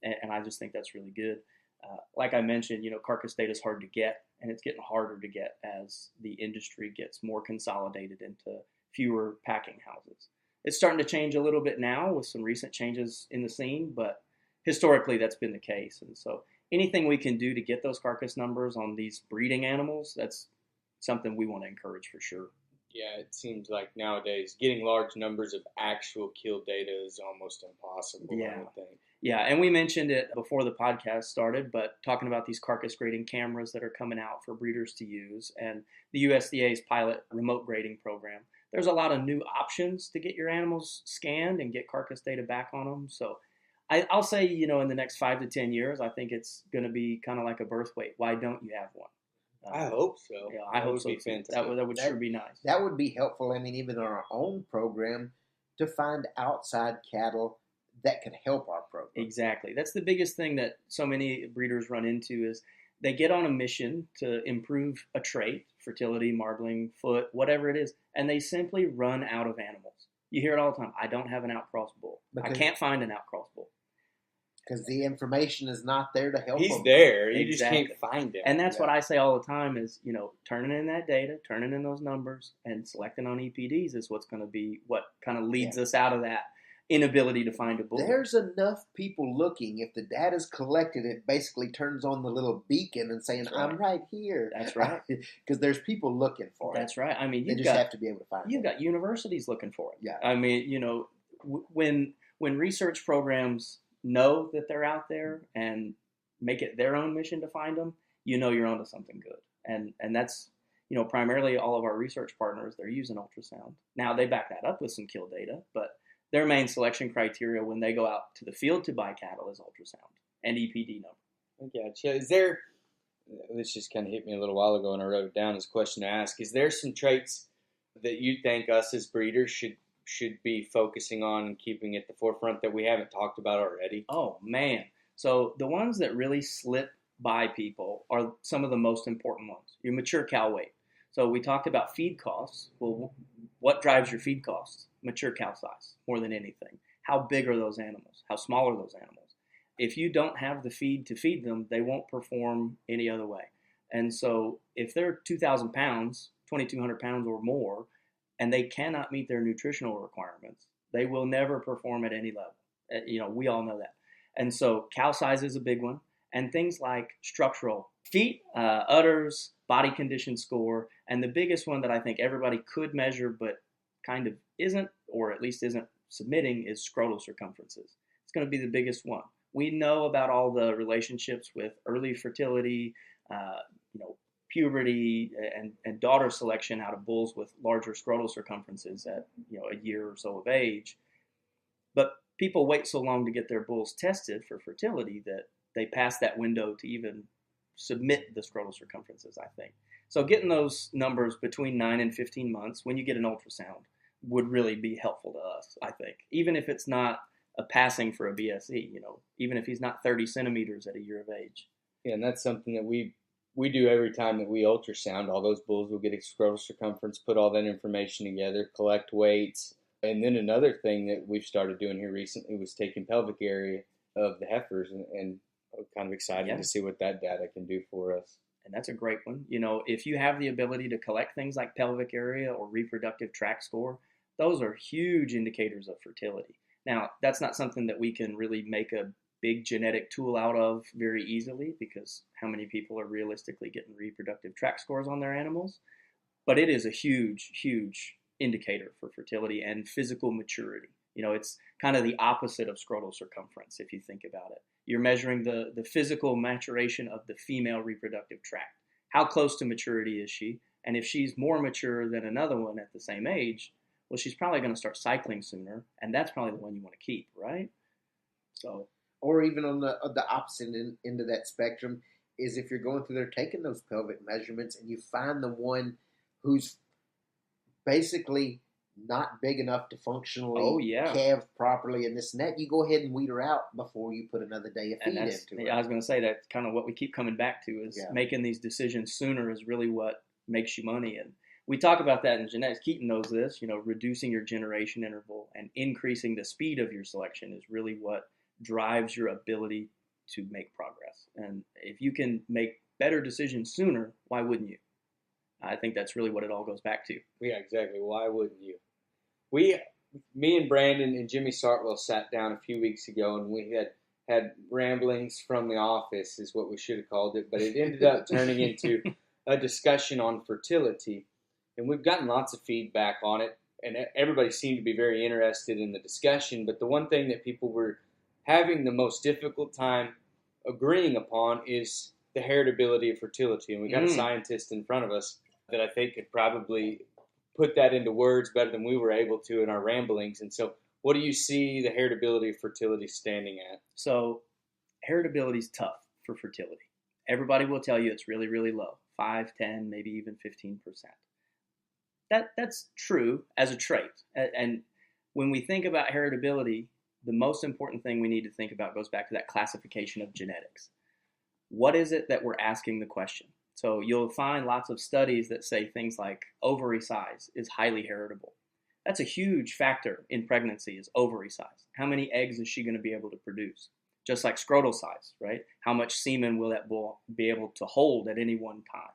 and I just think that's really good. Like I mentioned, carcass data is hard to get, and it's getting harder to get as the industry gets more consolidated into fewer packing houses. It's starting to change a little bit now with some recent changes in the scene, but historically that's been the case. And so anything we can do to get those carcass numbers on these breeding animals, that's something we want to encourage for sure. Yeah, it seems like nowadays getting large numbers of actual kill data is almost impossible, I would think. Yeah, and we mentioned it before the podcast started, but talking about these carcass grading cameras that are coming out for breeders to use, and the USDA's pilot remote grading program, there's a lot of new options to get your animals scanned and get carcass data back on them. So I'll say, in the next 5 to 10 years, I think it's going to be kind of like a birth weight. Why don't you have one? I hope so. Yeah, I hope so. Be fantastic. That would sure be nice. That would be helpful. I mean, even in our own program, to find outside cattle that could help our program. Exactly. That's the biggest thing that so many breeders run into is they get on a mission to improve a trait, fertility, marbling, foot, whatever it is, and they simply run out of animals. You hear it all the time. I don't have an outcross bull. I can't find an outcross bull. Because the information is not there to help He's them. there. You Exactly. just can't find him. And that's what I say all the time is, turning in that data, turning in those numbers, and selecting on EPDs is what's going to be what kind of leads us out of that inability to find a bull. There's enough people looking. If the data's collected, it basically turns on the little beacon and saying, That's right. I'm right here. That's right. Because there's people looking for it. That's right. I mean, They just have to be able to find it. You've got universities looking for it. Yeah. I mean, when research programs know that they're out there and make it their own mission to find them, you're onto something good. And that's, primarily all of our research partners, they're using ultrasound. Now, they back that up with some kill data, but their main selection criteria when they go out to the field to buy cattle is ultrasound and EPD number. Gotcha. Is there, this just kind of hit me a little while ago and I wrote it down as a question to ask, is there some traits that you think us as breeders should be focusing on and keeping at the forefront that we haven't talked about already? Oh, man. So the ones that really slip by people are some of the most important ones. Your mature cow weight. So we talked about feed costs. Well, what drives your feed costs? Mature cow size, more than anything. How big are those animals? How small are those animals? If you don't have the feed to feed them, they won't perform any other way. And so if they're 2,000 pounds, 2,200 pounds or more, and they cannot meet their nutritional requirements, they will never perform at any level. We all know that. And so cow size is a big one. And things like structural feet, udders, body condition score, and the biggest one that I think everybody could measure but kind of isn't, or at least isn't submitting, is scrotal circumferences. It's going to be the biggest one. We know about all the relationships with early fertility, puberty, and daughter selection out of bulls with larger scrotal circumferences at a year or so of age. But people wait so long to get their bulls tested for fertility that they pass that window to even submit the scrotal circumferences, I think. So getting those numbers between 9 and 15 months when you get an ultrasound would really be helpful to us, I think. Even if it's not a passing for a BSE, even if he's not 30 centimeters at a year of age. Yeah, and that's something that we do every time that we ultrasound. All those bulls will get a scrotal circumference, put all that information together, collect weights. And then another thing that we've started doing here recently was taking pelvic area of the heifers, and I'm kind of excited to see what that data can do for us. And that's a great one. If you have the ability to collect things like pelvic area or reproductive tract score, those are huge indicators of fertility. Now, that's not something that we can really make a big genetic tool out of very easily, because how many people are realistically getting reproductive tract scores on their animals? But it is a huge, huge indicator for fertility and physical maturity. It's kind of the opposite of scrotal circumference if you think about it. You're measuring the physical maturation of the female reproductive tract. How close to maturity is she? And if she's more mature than another one at the same age, well, she's probably going to start cycling sooner, and that's probably the one you want to keep, right? So, or even on the opposite end of that spectrum is if you're going through there taking those pelvic measurements and you find the one who's basically not big enough to functionally calve properly and this and that, you go ahead and weed her out before you put another day of feed into her. I was going to say that's kind of what we keep coming back to is making these decisions sooner is really what makes you money. And we talk about that in genetics. Keaton knows this, reducing your generation interval and increasing the speed of your selection is really what drives your ability to make progress. And if you can make better decisions sooner, why wouldn't you? I think that's really what it all goes back to. Yeah, exactly. Why wouldn't you? Me and Brandon and Jimmy Sartwell sat down a few weeks ago, and we had ramblings from the office is what we should have called it, but it ended up turning into a discussion on fertility. And we've gotten lots of feedback on it, and everybody seemed to be very interested in the discussion. But the one thing that people were having the most difficult time agreeing upon is the heritability of fertility. And we got a scientist in front of us that I think could probably put that into words better than we were able to in our ramblings. And so what do you see the heritability of fertility standing at? So heritability is tough for fertility. Everybody will tell you it's really, really low, 5, 10, maybe even 15%. That's true as a trait. And when we think about heritability, the most important thing we need to think about goes back to that classification of genetics. What is it that we're asking the question? So you'll find lots of studies that say things like ovary size is highly heritable. That's a huge factor in pregnancy, is ovary size. How many eggs is she going to be able to produce? Just like scrotal size, right? How much semen will that bull be able to hold at any one time?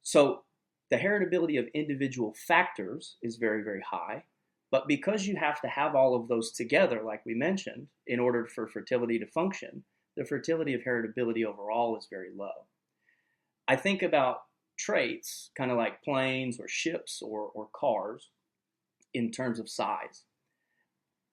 So the heritability of individual factors is very, very high. But because you have to have all of those together, like we mentioned, in order for fertility to function, the fertility of heritability overall is very low. I think about traits, kind of like planes or ships or cars, in terms of size.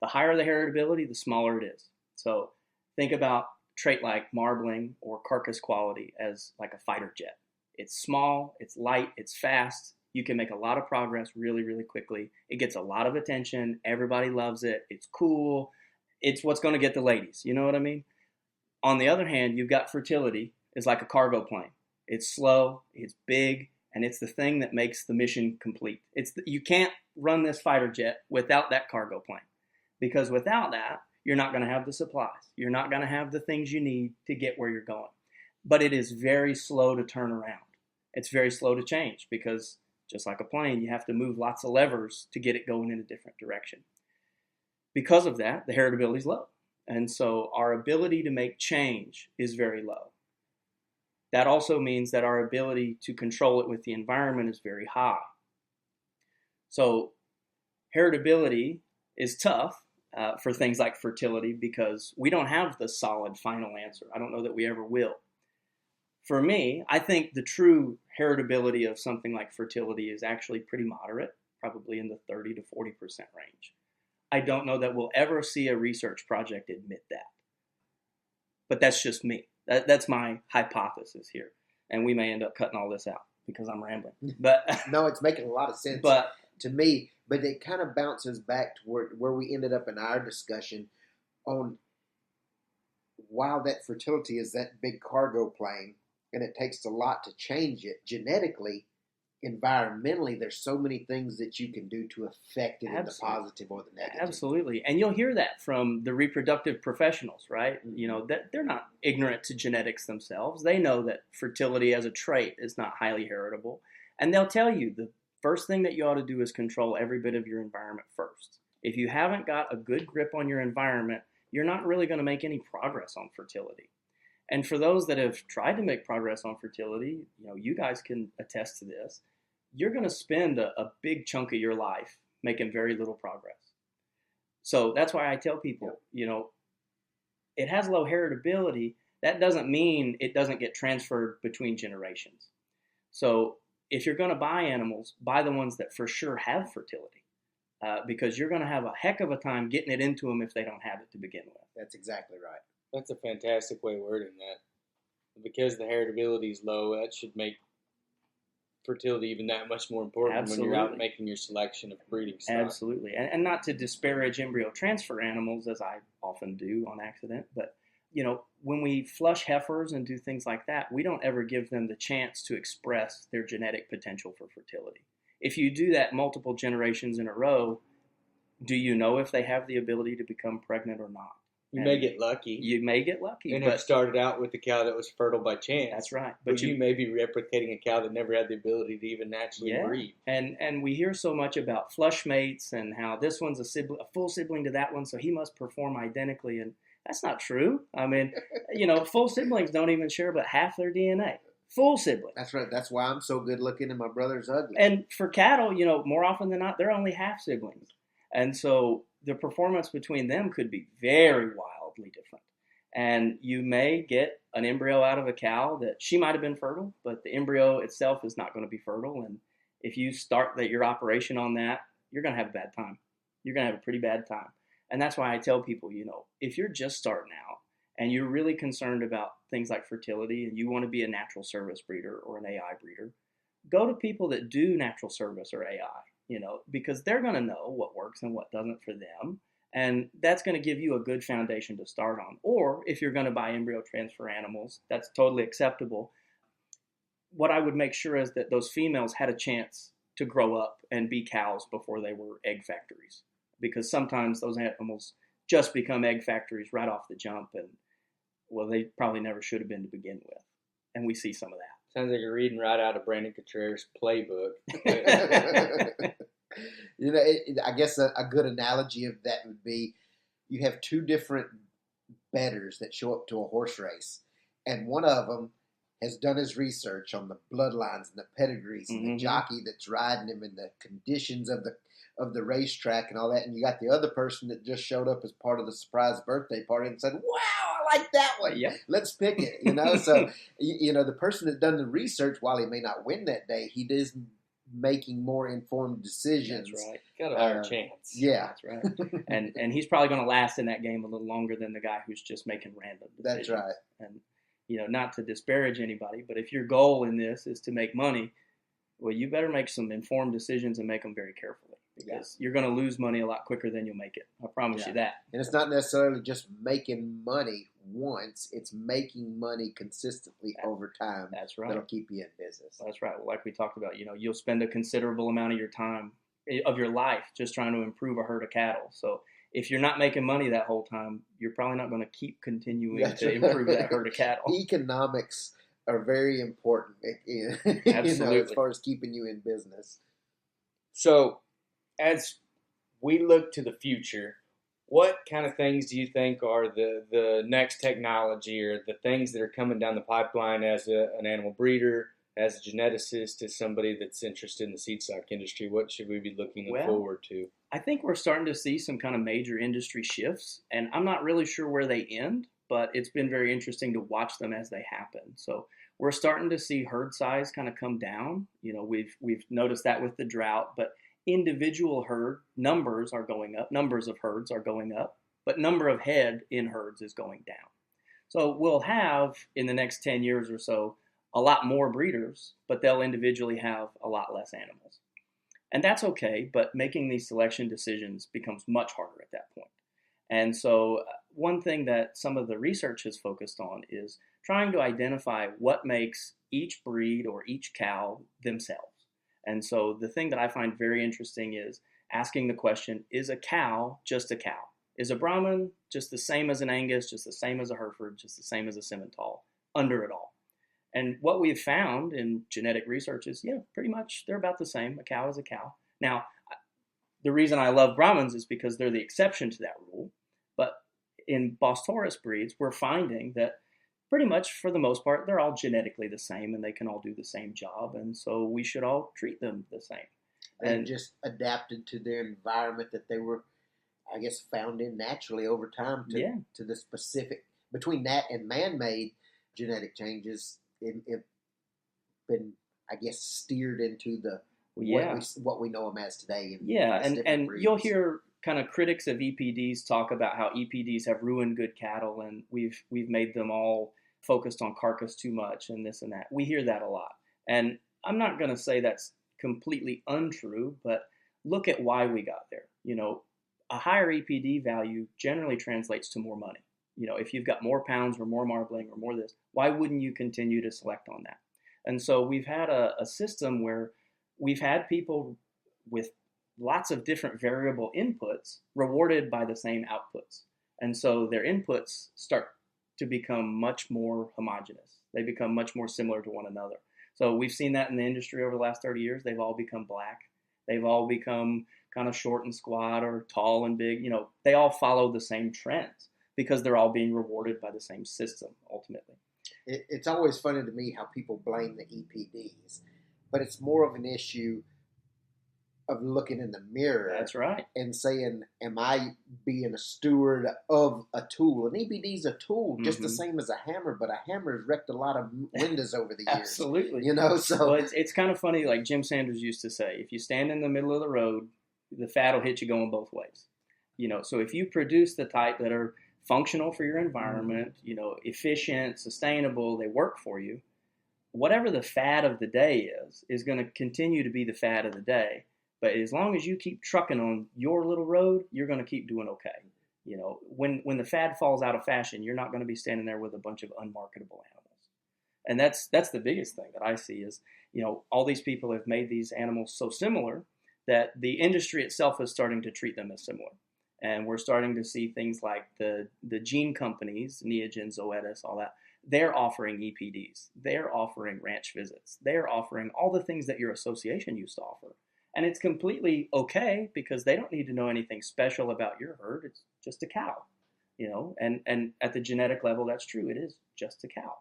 The higher the heritability, the smaller it is. So think about a trait like marbling or carcass quality as like a fighter jet. It's small, it's light, it's fast. You can make a lot of progress really, really quickly. It gets a lot of attention. Everybody loves it. It's cool. It's what's going to get the ladies. You know what I mean? On the other hand, you've got fertility. It's like a cargo plane. It's slow, it's big, and it's the thing that makes the mission complete. You can't run this fighter jet without that cargo plane, because without that, you're not going to have the supplies. You're not going to have the things you need to get where you're going. But it is very slow to turn around. It's very slow to change because just like a plane, you have to move lots of levers to get it going in a different direction. Because of that, the heritability is low. And so our ability to make change is very low. That also means that our ability to control it with the environment is very high. So heritability is tough for things like fertility because we don't have the solid final answer. I don't know that we ever will. For me, I think the true heritability of something like fertility is actually pretty moderate, probably in the 30 to 40% range. I don't know that we'll ever see a research project admit that. But that's just me. That's my hypothesis here. And we may end up cutting all this out because I'm rambling. But no, it's making a lot of sense to me. But it kind of bounces back to where we ended up in our discussion on while that fertility is that big cargo plane, and it takes a lot to change it genetically, environmentally, there's so many things that you can do to affect it in the positive or the negative. Absolutely. And you'll hear that from the reproductive professionals, right? You know, that they're not ignorant to genetics themselves. They know that fertility as a trait is not highly heritable. And they'll tell you the first thing that you ought to do is control every bit of your environment first. If you haven't got a good grip on your environment, you're not really going to make any progress on fertility. And for those that have tried to make progress on fertility, you know, you guys can attest to this. You're going to spend a big chunk of your life making very little progress. So that's why I tell people, you know, it has low heritability. That doesn't mean it doesn't get transferred between generations. So if you're going to buy animals, buy the ones that for sure have fertility, because you're going to have a heck of a time getting it into them if they don't have it to begin with. That's exactly right. That's a fantastic way of wording that. Because the heritability is low, that should make fertility even that much more important. Absolutely. When you're out making your selection of breeding stock. Absolutely. And not to disparage embryo transfer animals, as I often do on accident, but you know, when we flush heifers and do things like that, we don't ever give them the chance to express their genetic potential for fertility. If you do that multiple generations in a row, do you know if they have the ability to become pregnant or not? You may get lucky. You may get lucky. And have started out with a cow that was fertile by chance. That's right. But you may be replicating a cow that never had the ability to even naturally breed. And we hear so much about flush mates and how this one's a full sibling to that one, so he must perform identically. And that's not true. I mean, you know, full siblings don't even share but half their DNA. Full siblings. That's right. That's why I'm so good looking and my brother's ugly. And for cattle, you know, more often than not, they're only half siblings. And so the performance between them could be very wildly different. And you may get an embryo out of a cow that she might have been fertile, but the embryo itself is not going to be fertile. And if you start your operation on that, you're going to have a bad time. You're going to have a pretty bad time. And that's why I tell people, you know, if you're just starting out and you're really concerned about things like fertility and you want to be a natural service breeder or an AI breeder, go to people that do natural service or AI, because they're going to know what works and what doesn't for them. And that's going to give you a good foundation to start on. Or if you're going to buy embryo transfer animals, that's totally acceptable. What I would make sure is that those females had a chance to grow up and be cows before they were egg factories. Because sometimes those animals just become egg factories right off the jump. And, well, they probably never should have been to begin with. And we see some of that. Sounds like you're reading right out of Brandon Cutrer's playbook. I guess a good analogy of that would be you have two different bettors that show up to a horse race, and one of them has done his research on the bloodlines and the pedigrees and the jockey that's riding him and the conditions of the racetrack and all that, and you got the other person that just showed up as part of the surprise birthday party and said, "Wow, I like that one. Yeah. Let's pick it." So the person that done the research, while he may not win that day, he is making more informed decisions. That's right. Got a higher chance. Yeah, that's right. and he's probably going to last in that game a little longer than the guy who's just making random decisions. That's right. And not to disparage anybody, but if your goal in this is to make money, well, you better make some informed decisions and make them very carefully, because you're going to lose money a lot quicker than you'll make it. I promise you that. And it's not necessarily just making money once; it's making money consistently over time. That's right. That'll keep you in business. That's right. Well, like we talked about, you'll spend a considerable amount of your time, of your life, just trying to improve a herd of cattle. So if you're not making money that whole time, you're probably not going to keep continuing to improve that herd of cattle. Economics are very important, Absolutely. as far as keeping you in business. So, as we look to the future, what kind of things do you think are the next technology or the things that are coming down the pipeline as an animal breeder, as a geneticist, as somebody that's interested in the seed stock industry? What should we be looking forward to? I think we're starting to see some kind of major industry shifts, and I'm not really sure where they end, but it's been very interesting to watch them as they happen. So we're starting to see herd size kind of come down. We've noticed that with the drought, but individual herd numbers are going up. Numbers of herds are going up, but number of head in herds is going down. So we'll have, in the next 10 years or so, a lot more breeders, but they'll individually have a lot less animals. And that's okay, but making these selection decisions becomes much harder at that point. And so one thing that some of the research has focused on is trying to identify what makes each breed or each cow themselves. And so the thing that I find very interesting is asking the question, is a cow just a cow? Is a Brahmin just the same as an Angus, just the same as a Hereford, just the same as a Simmental, under it all? And what we've found in genetic research is, pretty much they're about the same. A cow is a cow. Now, the reason I love Brahmins is because they're the exception to that rule. But in Bos Taurus breeds, we're finding that pretty much for the most part, they're all genetically the same and they can all do the same job. And so we should all treat them the same. And just adapted to their environment that they were, I guess, found in naturally over time to the specific, between that and man-made genetic changes, it been, I guess, steered into the what we know them as today. And you'll hear kind of critics of EPDs talk about how EPDs have ruined good cattle and we've made them all focused on carcass too much and this and that. We hear that a lot. And I'm not going to say that's completely untrue, but look at why we got there. A higher EPD value generally translates to more money. If you've got more pounds or more marbling or more this, why wouldn't you continue to select on that? And so we've had a system where we've had people with lots of different variable inputs rewarded by the same outputs. And so their inputs start to become much more homogeneous. They become much more similar to one another. So we've seen that in the industry over the last 30 years. They've all become black. They've all become kind of short and squat or tall and big. They all follow the same trends because they're all being rewarded by the same system ultimately. It's always funny to me how people blame the EPDs, but it's more of an issue of looking in the mirror. That's right. And saying, am I being a steward of a tool? An EPD is a tool, just the same as a hammer, but a hammer has wrecked a lot of windows over the years. Absolutely. So well, it's kind of funny, like Jim Sanders used to say, if you stand in the middle of the road, the fat will hit you going both ways. So if you produce the type that are functional for your environment, efficient, sustainable, they work for you, whatever the fad of the day is going to continue to be the fad of the day. But as long as you keep trucking on your little road, you're going to keep doing okay. When the fad falls out of fashion, you're not going to be standing there with a bunch of unmarketable animals. And that's the biggest thing that I see is, all these people have made these animals so similar that the industry itself is starting to treat them as similar. And we're starting to see things like the gene companies, Neogen, Zoetis, all that. They're offering EPDs. They're offering ranch visits. They're offering all the things that your association used to offer. And it's completely okay because they don't need to know anything special about your herd. It's just a cow, and at the genetic level, that's true. It is just a cow.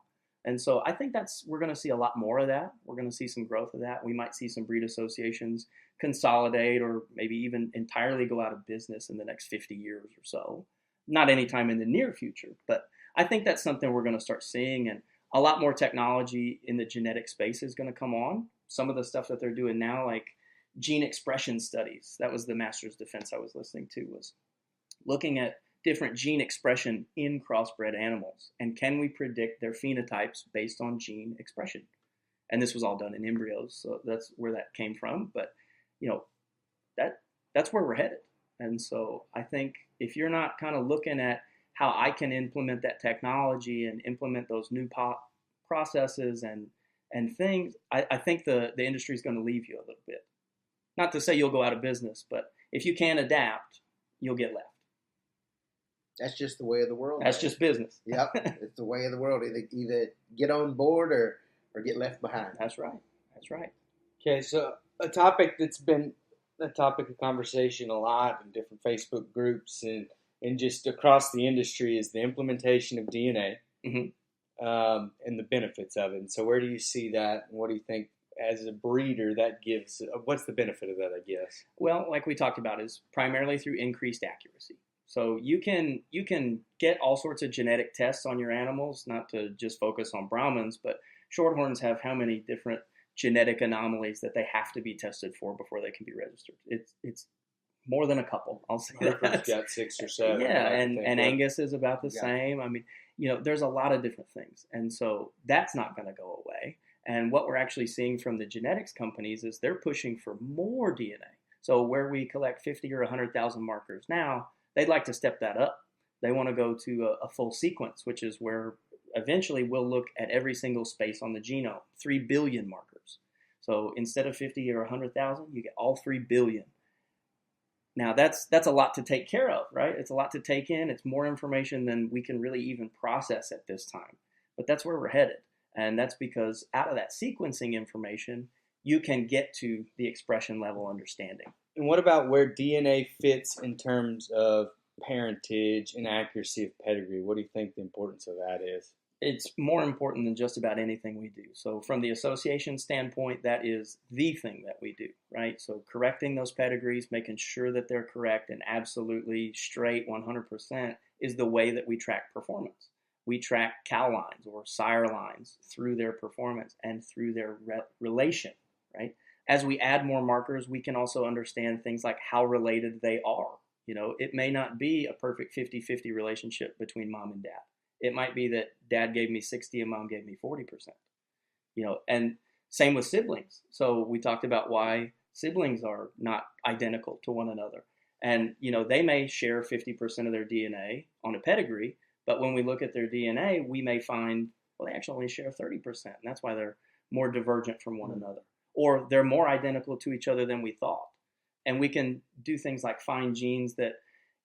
And so I think we're going to see a lot more of that. We're going to see some growth of that. We might see some breed associations consolidate or maybe even entirely go out of business in the next 50 years or so. Not anytime in the near future, but I think that's something we're going to start seeing, and a lot more technology in the genetic space is going to come on. Some of the stuff that they're doing now, like gene expression studies, that was the master's defense I was listening to, was looking at different gene expression in crossbred animals, and can we predict their phenotypes based on gene expression? And this was all done in embryos, so that's where that came from. But that's where we're headed. And so I think if you're not kind of looking at how I can implement that technology and implement those new processes and things, I think the industry is going to leave you a little bit. Not to say you'll go out of business, but if you can't adapt, you'll get left. That's just the way of the world. That's just business. Yep, it's the way of the world. Either get on board or get left behind. That's right. That's right. Okay, so a topic that's been a topic of conversation a lot in different Facebook groups and just across the industry is the implementation of DNA and the benefits of it. And so where do you see that, and what do you think as a breeder that gives? What's the benefit of that, I guess? Well, like we talked about, is primarily through increased accuracy. So you can get all sorts of genetic tests on your animals, not to just focus on Brahmins, but Shorthorns have how many different genetic anomalies that they have to be tested for before they can be registered. It's more than a couple, I'll say that. Hereford's got 6 or 7. Yeah, and Angus is about the same. I mean, there's a lot of different things. And so that's not going to go away. And what we're actually seeing from the genetics companies is they're pushing for more DNA. So where we collect 50 or 100,000 markers now, they'd like to step that up. They want to go to a full sequence, which is where eventually we'll look at every single space on the genome, 3 billion markers. So instead of 50 or 100,000, you get all 3 billion. Now that's a lot to take care of, right? It's a lot to take in. It's more information than we can really even process at this time. But that's where we're headed. And that's because out of that sequencing information, you can get to the expression level understanding. And what about where DNA fits in terms of parentage and accuracy of pedigree? What do you think the importance of that is? It's more important than just about anything we do. So from the association standpoint, that is the thing that we do, right? So correcting those pedigrees, making sure that they're correct and absolutely straight 100% is the way that we track performance. We track cow lines or sire lines through their performance and through their relation, right? As we add more markers, we can also understand things like how related they are. It may not be a perfect 50-50 relationship between mom and dad. It might be that dad gave me 60 and mom gave me 40%. And same with siblings. So we talked about why siblings are not identical to one another. And, they may share 50% of their DNA on a pedigree, but when we look at their DNA, we may find, well, they actually only share 30%. And that's why they're more divergent from one another. Or they're more identical to each other than we thought. And we can do things like find genes that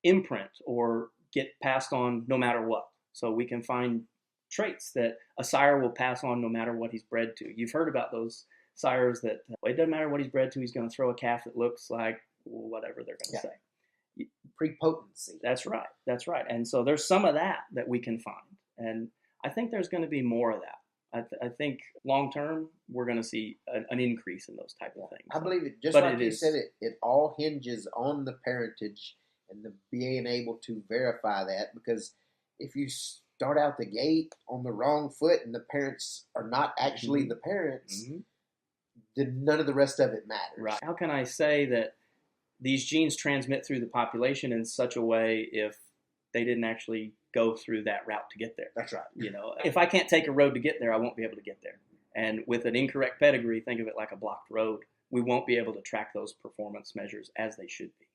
imprint or get passed on no matter what. So we can find traits that a sire will pass on no matter what he's bred to. You've heard about those sires that it doesn't matter what he's bred to, he's going to throw a calf that looks like whatever they're going to say. Prepotency. That's right. That's right. And so there's some of that we can find. And I think there's going to be more of that. I think long term, we're going to see an increase in those type of things. I believe it. Just like you said, it all hinges on the parentage and the being able to verify that, because if you start out the gate on the wrong foot and the parents are not actually the parents, then none of the rest of it matters. Right. How can I say that these genes transmit through the population in such a way if they didn't actually go through that route to get there? That's right. If I can't take a road to get there, I won't be able to get there. And with an incorrect pedigree, think of it like a blocked road. We won't be able to track those performance measures as they should be.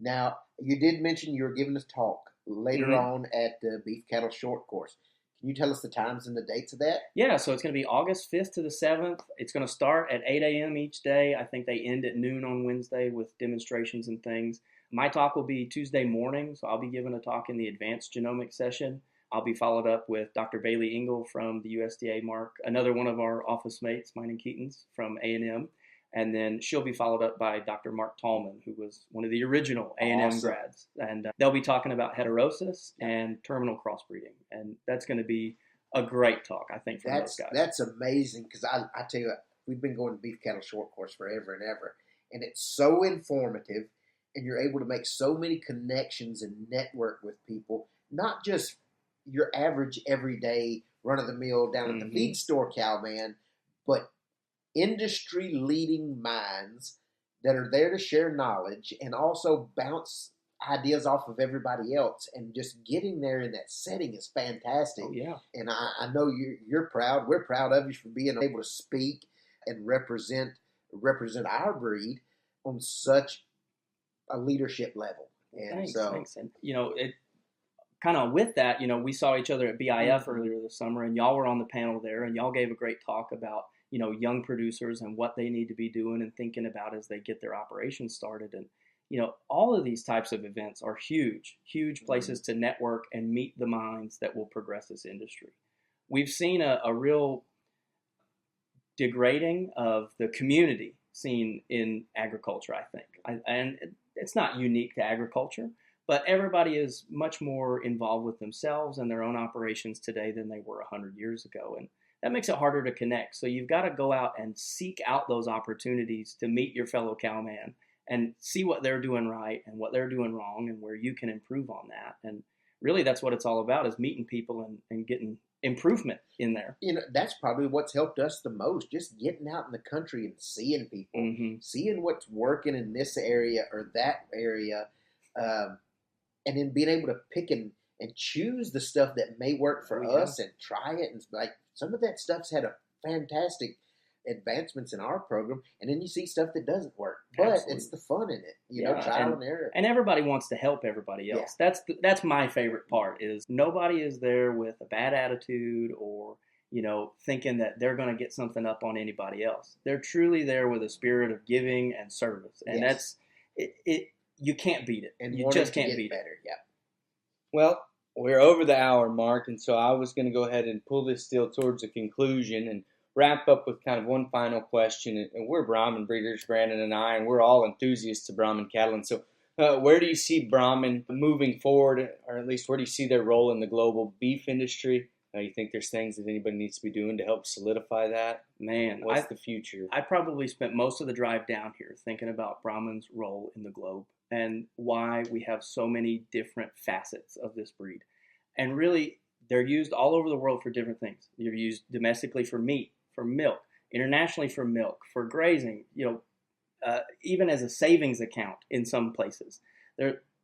Now, you did mention you were giving a talk later on at the Beef Cattle Short Course. Can you tell us the times and the dates of that? Yeah, so it's going to be August 5th to the 7th. It's going to start at 8 a.m. each day. I think they end at noon on Wednesday with demonstrations and things. My talk will be Tuesday morning, so I'll be giving a talk in the advanced genomics session. I'll be followed up with Dr. Bailey Engel from the USDA Mark, another one of our office mates, mine and Keaton's, from A&M. And then she'll be followed up by Dr. Mark Tallman, who was one of the original A&M grads. And they'll be talking about heterosis and terminal crossbreeding. And that's going to be a great talk, I think, for those guys. That's amazing, because I tell you, we've been going to Beef Cattle Short Course forever and ever. And it's so informative, and you're able to make so many connections and network with people, not just your average everyday run-of-the-mill down at the feed store cowman, but industry-leading minds that are there to share knowledge and also bounce ideas off of everybody else. And just getting there in that setting is fantastic. Oh, yeah. And I know you're proud. We're proud of you for being able to speak and represent our breed on such a leadership level. And thanks. And, it kind of with that, we saw each other at BIF earlier this summer, and y'all were on the panel there, and y'all gave a great talk about young producers and what they need to be doing and thinking about as they get their operations started. And, all of these types of events are huge places to network and meet the minds that will progress this industry. We've seen a real degrading of the community scene in agriculture, I think. And it's not unique to agriculture, but everybody is much more involved with themselves and their own operations today than they were 100 years ago. And that makes it harder to connect. So you've got to go out and seek out those opportunities to meet your fellow cowman and see what they're doing right and what they're doing wrong and where you can improve on that. And really that's what it's all about, is meeting people and getting improvement in there. That's probably what's helped us the most, just getting out in the country and seeing people, seeing what's working in this area or that area, and then being able to pick and choose the stuff that may work for us and try it. And like some of that stuff's had a fantastic advancements in our program, and then you see stuff that doesn't work, but Absolutely. It's the fun in it, trial and error. And everybody wants to help everybody else. Yeah. That's my favorite part, is nobody is there with a bad attitude or thinking that they're going to get something up on anybody else. They're truly there with a spirit of giving and service, and that's it. You can't beat it, and you just can't beat it. Yeah. Well, we're over the hour mark, and so I was going to go ahead and pull this still towards a conclusion and wrap up with kind of one final question. And we're Brahmin breeders, Brandon and I, and we're all enthusiasts of Brahmin cattle. And so where do you see Brahmin moving forward, or at least where do you see their role in the global beef industry? You think there's things that anybody needs to be doing to help solidify that? Man, what's the future? I probably spent most of the drive down here thinking about Brahmin's role in the globe and why we have so many different facets of this breed. And really, they're used all over the world for different things. They're used domestically for meat, for milk, internationally for milk, for grazing, even as a savings account in some places.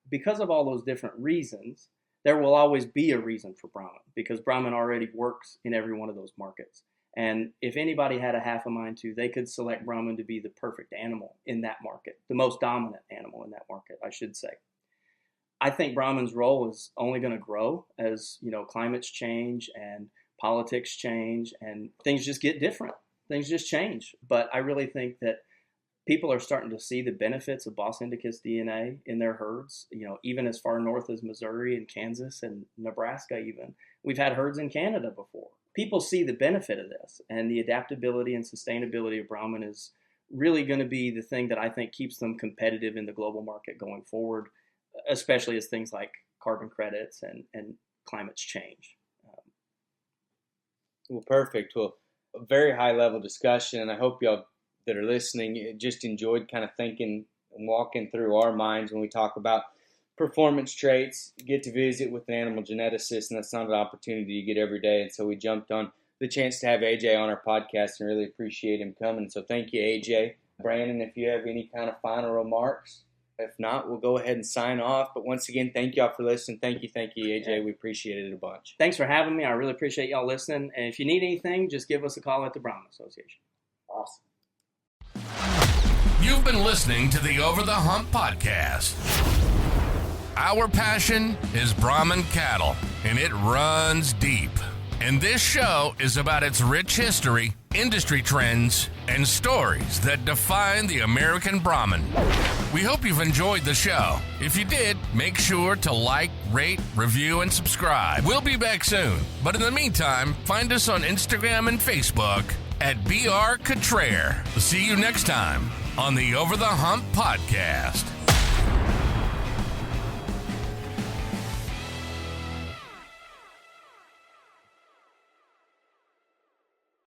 Because of all those different reasons, there will always be a reason for Brahmin, because Brahmin already works in every one of those markets. And if anybody had a half a mind to, they could select Brahmin to be the perfect animal in that market, the most dominant animal in that market, I should say. I think Brahmin's role is only going to grow as, climates change and politics change and things just get different. Things just change. But I really think that people are starting to see the benefits of Bos indicus DNA in their herds, even as far north as Missouri and Kansas and Nebraska even. We've had herds in Canada before. People see the benefit of this, and the adaptability and sustainability of Brahmin is really going to be the thing that I think keeps them competitive in the global market going forward, especially as things like carbon credits and climates change. Well, perfect. Well, a very high-level discussion, and I hope y'all that are listening just enjoyed kind of thinking and walking through our minds when we talk about performance traits. You get to visit with an animal geneticist, and that's not an opportunity you get every day, and so we jumped on the chance to have AJ on our podcast and really appreciate him coming. So thank you, AJ. Brandon, if you have any kind of final remarks. If not, we'll go ahead and sign off. But once again, thank y'all for listening. Thank you, AJ. Yeah. We appreciate it a bunch. Thanks for having me. I really appreciate y'all listening. And if you need anything, just give us a call at the Brahmin Association. Awesome. You've been listening to the Over the Hump podcast. Our passion is Brahmin cattle, and it runs deep. And this show is about its rich history, industry trends, and stories that define the American Brahmin. We hope you've enjoyed the show. If you did, make sure to like, rate, review, and subscribe. We'll be back soon. But in the meantime, find us on Instagram and Facebook at Cutrer. See you next time on the Over the Hump podcast.